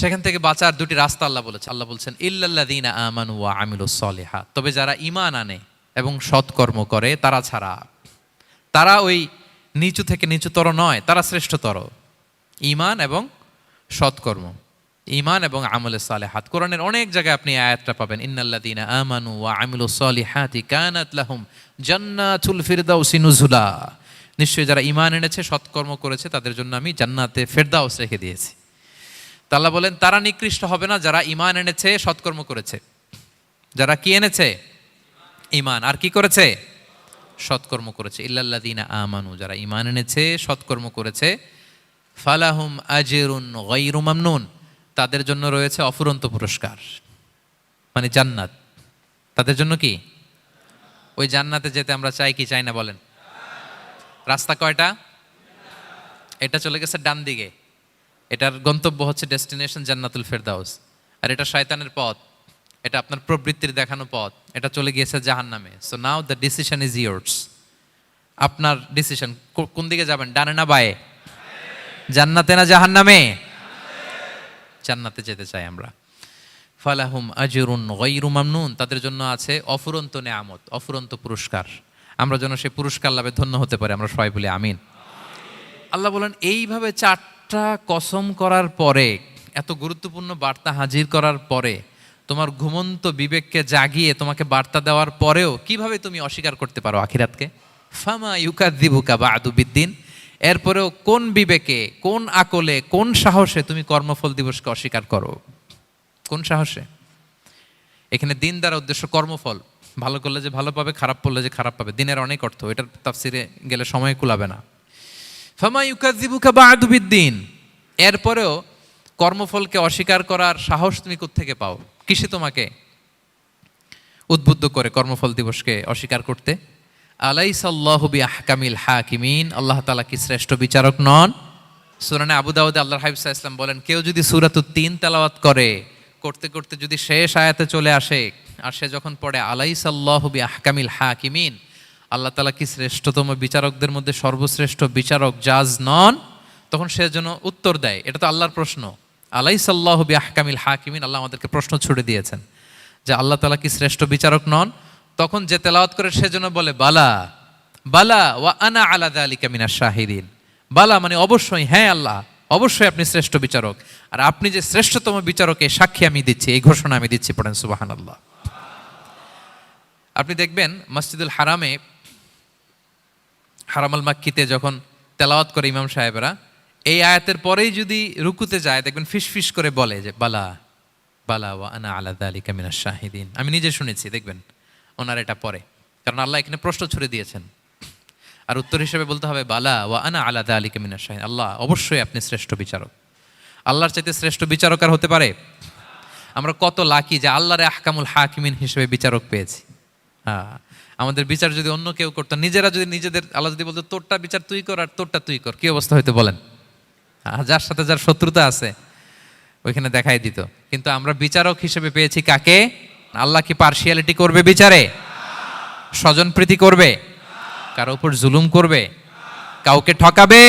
সেখান থেকে বাঁচার দুটি রাস্তা আল্লাহ বলেছে। আল্লাহ বলছেন, ইল্লাল্লাযীনা আমানু ওয়া আমিলুস সলিহাত। তবে যারা ঈমান আনে এবং সৎকর্ম করে তারা ছাড়া। তারা ওই নিচু থেকে নিচুতর নয়, তারা শ্রেষ্ঠতর। ঈমান এবং সৎকর্ম, ঈমান এবং আমলে সালেহাত। কোরআনের অনেক জায়গায় আপনি আয়াতটা পাবেন, ইন্নাল্লাযীনা আমানু ওয়া আমিলুস সলিহাতি কানাত লাহুম জান্নাতুল ফিরদাউসি নুজুলা। নিশ্চয়ই যারা ঈমান এনেছে সৎকর্ম করেছে তাদের জন্য আমি জান্নাতে ফেরদাউস রেখে দিয়েছি। তা আল্লাহ বলেন তারা নিকৃষ্ট হবে না যারা ঈমান এনেছে সৎকর্ম করেছে। যারা কি এনেছে? ঈমান। আর কি করেছে? সৎকর্ম করেছে। ইল্লাল্লাযীনা আমানু, যারা ঈমান এনেছে সৎকর্ম করেছে, ফালাহুম আজরুন গায়রু মামনুন, তাদের জন্য রয়েছে অফুরন্ত পুরস্কার, মানে জান্নাত। তাদের জন্য কি? ওই জান্নাতে যেতে আমরা চাই কি চাই না বলেন? রাস্তা কয়টা? এটা চলে গেছে ডান দিকে, এটার গন্তব্য হচ্ছে ডেস্টিনেশন জান্নাতুল ফেরদাউস। আর এটা শয়তানের পথ, এটা আপনার প্রবৃত্তির দেখানো পথ, এটা চলে গিয়েছে জাহান্নামে। So now the decision is years. আপনার ডিসিশন, কোন দিকে যাবেন, ডানে না বায়ে? জান্নাতে না জাহান্নামে? জান্নাতে যেতে চাই আমরা। ফালাহুম আজরুন গায়রু মামনুন, তাদের জন্য আছে অফুরন্ত নেয়ামত, অফুরন্ত পুরস্কার। আমরা যেন সেই পুরস্কার লাভে ধন্য হতে পারি, আমরা সবাই বলি আমিন। আল্লাহ বলেন এইভাবে 4টা কসম করার পরে, এত গুরুত্বপূর্ণ বার্তা হাজির করার পরে, তোমার ঘুমন্ত বিবেককে জাগিয়ে তোমাকে বার্তা দেওয়ার পরেও কিভাবে তুমি অস্বীকার করতে পারো আখিরাতকে? ফামা ইউকাযযিবুকা বা'দু বিদ্দিন, এরপরেও কোন বিবেকে, কোন আকলে, কোন সাহসে তুমি কর্মফল দিবসকে অস্বীকার করো? কোন সাহসে? এখানে দিন দ্বারা উদ্দেশ্য কর্মফল। ভালো করলে যে ভালো পাবে, খারাপ করলে যে খারাপ পাবে, দিনের অনেক অর্থ, এটার তাফসিরে গেলে সময় কুলাবে না। ফামা ইউকাযযিবুকা বা'দু বিদ্দিন, এরপরেও কর্মফলকে অস্বীকার করার সাহস তুমি কোত্থেকে পাও? কিসে তোমাকে উদ্বুদ্ধ করে কর্মফল দিবসকে অস্বীকার করতে? আলাইসাল্লাহু বিআহকামিল হাকিমিন, আল্লাহ তাআলা কি শ্রেষ্ঠ বিচারক নন? সূরা আবু দাউদে আল্লাহর হাবিব সাল্লাল্লাহু আলাইহি ওয়াসাল্লাম বলেন, কেউ যদি সূরাতুত তিন তেলাওয়াত করে, করতে করতে যদি শেষ আয়াতে চলে আসে, আর সে যখন পড়ে আলাইসাল্লাহু বিআহকামিল হাকিমিন, আল্লাহ তাআলা কি শ্রেষ্ঠতম বিচারকদের মধ্যে সর্বশ্রেষ্ঠ বিচারক জাজ নন? তখন সে যেন উত্তর দেয়, এটা তো আল্লাহর প্রশ্ন, আলাইসাল্লাহু বিআহকামিল হাকিমিন, আল্লাহ আমাদেরকে প্রশ্ন ছুড়ে দিয়েছেন যে আল্লাহ তাআলা কি শ্রেষ্ঠ বিচারক নন? তখন যে তেলাওয়াত করে সে যেন বলে বালা বালা ওয়া আনা আলা যালিকা মিনাশ শাহিদিন। বালা মানে অবশ্যই, হ্যাঁ আল্লাহ অবশ্যই আপনি শ্রেষ্ঠ বিচারক, আর আপনি যে শ্রেষ্ঠতম বিচারকে সাক্ষী আমি দিচ্ছি, এই ঘোষণা আমি দিচ্ছি। পড়েন সুবহানাল্লাহ। আপনি দেখবেন মসজিদুল হারামে, হারামাল মাক্কিতে যখন তেলাওয়াত করে ইমাম সাহেবরা, এই আয়াতের পরেই যদি রুকুতে যায় দেখবেন ফিস ফিস করে বলে যে বালা বালা ওয়া আনা আলা যালিকা মিনাশ শাহিদিন। আমি নিজে শুনেছি, দেখবেন ওনার এটা পরে, কারণ আল্লাহ এখানে প্রশ্ন ছুড়ে দিয়েছেন, আর উত্তর হিসেবে বলতে হবে বালা ওয়া আনা আলা যালিকা মিনাশ শাহিদিন, আল্লাহ অবশ্যই আপনি শ্রেষ্ঠ বিচারক। আল্লাহর চাইতে শ্রেষ্ঠ বিচারক আর হতে পারে? আমরা কত লাকি যে আল্লাহর আহকামুল হাকিমিন হিসেবে বিচারক পেয়েছি। হ্যাঁ, আমাদের বিচার যদি অন্য কেউ করতো, নিজেরা যদি নিজেদের, আল্লাহ যদি বলতো তোরটা বিচার তুই কর আর তোরটা তুই কর, কি অবস্থা হয়তো বলেন? যার সাথে যার শত্রুতা আছে ওইখানে দেখাই দিত। কিন্তু আমরা বিচারক হিসেবে পেয়েছি কাকে? আল্লাহ কি পার্সিয়ালিটি করবে বিচারে? স্বজনপ্রীতি করবে? কারো উপর জুলুম করবে? কাউকে ঠকাবে?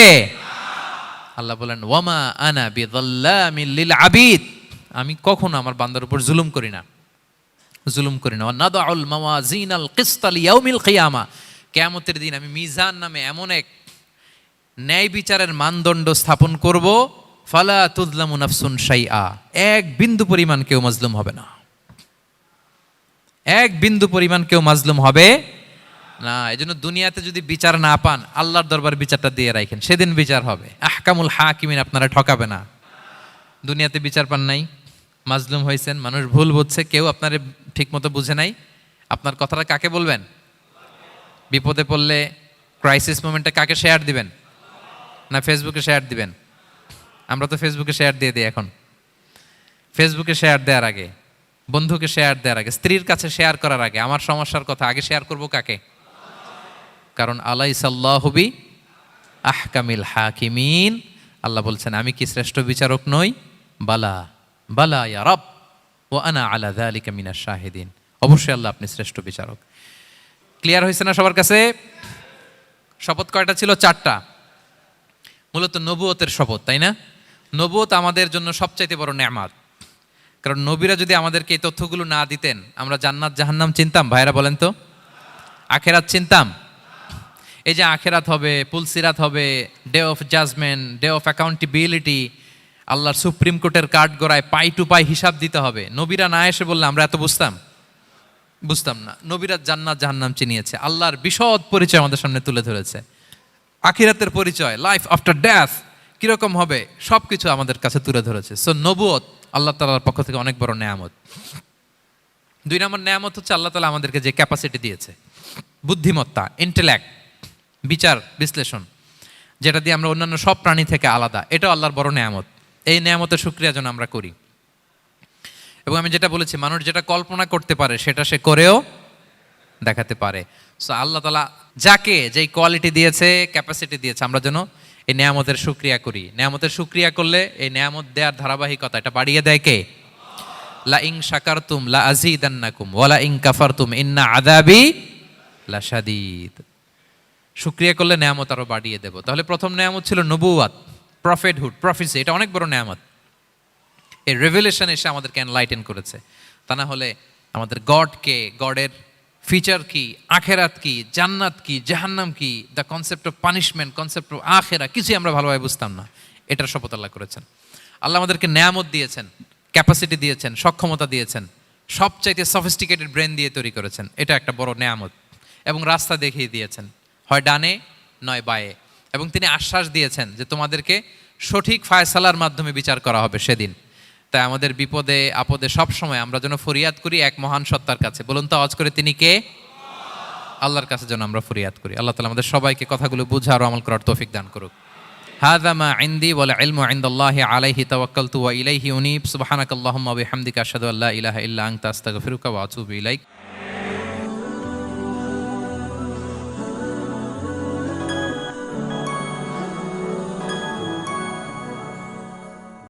আল্লাহ বলেন ওয়ামা আনা বিযাল্লামিল লিল আবিদ, আমি কখনো আমার বান্দার উপর জুলুম করি না, জুলুম করি না। নাদাউল মাওয়াজিনাল কিসতা লিয়াউমিল কিয়ামা, কিয়ামতের দিন আমি মিজান নামে এমন এক ন্যায় বিচারের মানদণ্ড স্থাপন করব, ফালা তুযলামু নাফসুন শাইআ, এক বিন্দু পরিমাণ কেউ মাজলুম হবে না, এক বিন্দু পরিমাণ কেউ মাজলুম হবে না। এজন্য দুনিয়াতে যদি বিচার না পান, আল্লাহর দরবার বিচারটা দিয়ে রাখেন, সেদিন বিচার হবে। আহকামুল হাকিমিন আপনারা ঠকাবে না। দুনিয়াতে বিচার পান নাই, মাজলুম হয়েছেন, মানুষ ভুল বুঝছে, কেউ আপনারে ঠিক মতো বুঝে নাই, আপনার কথাটা কাকে বলবেন? বিপদে পড়লে ক্রাইসিস মোমেন্টে কাকে শেয়ার দিবেন? না ফেসবুকে শেয়ার দিবেন? আমরা তো ফেসবুকে শেয়ার দিয়ে দিই এখন। ফেসবুকে শেয়ার দেওয়ার আগে, বন্ধুকে শেয়ার দেওয়ার আগে, স্ত্রীর কাছে শেয়ার করার আগে আমার সমস্যার কথা আগে শেয়ার করব কাকে? কারণ আলাইসাল্লাহু বি আহকামিল হাকিমিন, আল্লাহ বলছেন আমি কি শ্রেষ্ঠ বিচারক নই? বালা বালা ইয়া রব ওয়া আনা আলা যালিকা মিনাশ শাহিদিন, অবশ্যই আল্লাহ আপনি শ্রেষ্ঠ বিচারক। ক্লিয়ার হয়েছে না সবার কাছে? শপথ কয়টা ছিল? 4টা। মূলত নবুয়তের শপথ, তাই না? নবুয়ত আমাদের জন্য সবচাইতে বড় নেয়ামত, কারণ নবীরা যদি আমাদেরকে এই তথ্যগুলো না দিতেন, আমরা জান্নাত জাহান্নাম চিনতাম? ভাইরা বলেন তো, আখেরাত চিনতাম? এই যে আখেরাত হবে, পুলসিরাত হবে, day of judgment, day of accountability, আল্লাহর সুপ্রিম কোর্টের কাঠ গড়ায় পাই টু পাই হিসাব দিতে হবে, নবীরা না এসে বললে আমরা এত বুঝতাম না। নবীরা জান্নাত জাহান্নাম চিনিয়েছে, আল্লাহর বিশদ পরিচয় আমাদের সামনে তুলে ধরেছে। আখিরাতের পরিচয়, লাইফ আফটার ডেথ কিরকম হবে, সবকিছু আমাদের কাছে তুলে ধরেছে। সো নবুয়ত আল্লাহ তাআলার পক্ষ থেকে অনেক বড় নেয়ামত। 2 নম্বর নেয়ামত হচ্ছে আল্লাহ তাআলা আমাদেরকে যে ক্যাপাসিটি দিয়েছে, বুদ্ধিমত্তা, ইন্টেলেক্ট, বিচার বিশ্লেষণ, যেটা দিয়ে আমরা অন্যান্য সব প্রাণী থেকে আলাদা, এটাও আল্লাহর বড় নেয়ামত। এই নেয়ামতের শুকরিয়া যেন আমরা করি। এবং আমি যেটা বলেছি, মানুষ যেটা কল্পনা করতে পারে সেটা সে করেও দেখাতে পারে। সো আল্লাহ তাআলা যাকে যেই কোয়ালিটি দিয়েছে, ক্যাপাসিটি দিয়েছে, আমরা যেন এই নেয়ামতের শুকরিয়া করি। নেয়ামতের শুকরিয়া করলে এই নেয়ামত দেওয়ার ধারাবাহিকতা এটা বাড়িয়ে দেয় কে? লা ইন শাকারতুম লা আযীদান্নাকুম ওয়া লা ইন কাফারতুম ইন্না আযাবি লাশাদীদ। শুকরিয়া করলে নেয়ামত আরো বাড়িয়ে দেব। তাহলে প্রথম নেয়ামত ছিল নবুওয়াত, প্রফেটহুড, প্রফেসি, এটা অনেক বড় নেয়ামত। এই রেভেলেশন এসে আমাদেরকে এনলাইটেন করেছে। তা না হলে আমাদের গডকে, গডের ফিচার কি, আখেরাত কি, জান্নাত কি, জাহান্নাম কি, the concept of punishment, concept of আখেরা, কিছুই আমরা ভালোভাবে বুঝতাম না। এটার শপথ আল্লাহ করেছেন। আল্লাহ আমাদেরকে নেয়ামত দিয়েছেন, ক্যাপাসিটি দিয়েছেন, সক্ষমতা দিয়েছেন, সবচাইতে সফিস্টিকেটেড ব্রেন দিয়ে তৈরি করেছেন। এটা একটা বড় নেয়ামত। এবং রাস্তা দেখিয়ে দিয়েছেন, হয় ডানে নয় বায়ে। এবং তিনি আশ্বাস দিয়েছেন যে তোমাদেরকে সঠিক ফায়সালার মাধ্যমে বিচার করা হবে সেদিন। তাই আমাদের বিপদে আপদে সব সময় আমরা যেন ফরিয়াদ করি এক মহান সত্তার কাছে। বলুন তো আওয়াজ করে, তিনি কে? আল্লাহর কাছে যেন আমরা ফরিয়াদ করি। আল্লাহ তাআলা আমাদের সবাইকে কথাগুলো বুঝার ও আমল করার তৌফিক দান করুক। হাযা মা ইনদি ওয়াল ইলমু ইনদাল্লাহি আলাইহি তাওয়াক্কালতু ওয়া ইলাইহি উনীব। সুবহানাকাল্লাহুম্মা ওয়া বিহামদিকা আশহাদু আল্লা ইলাহা ইল্লা আনতা আস্তাগফিরুকা ওয়া আতুবু ইলাইক।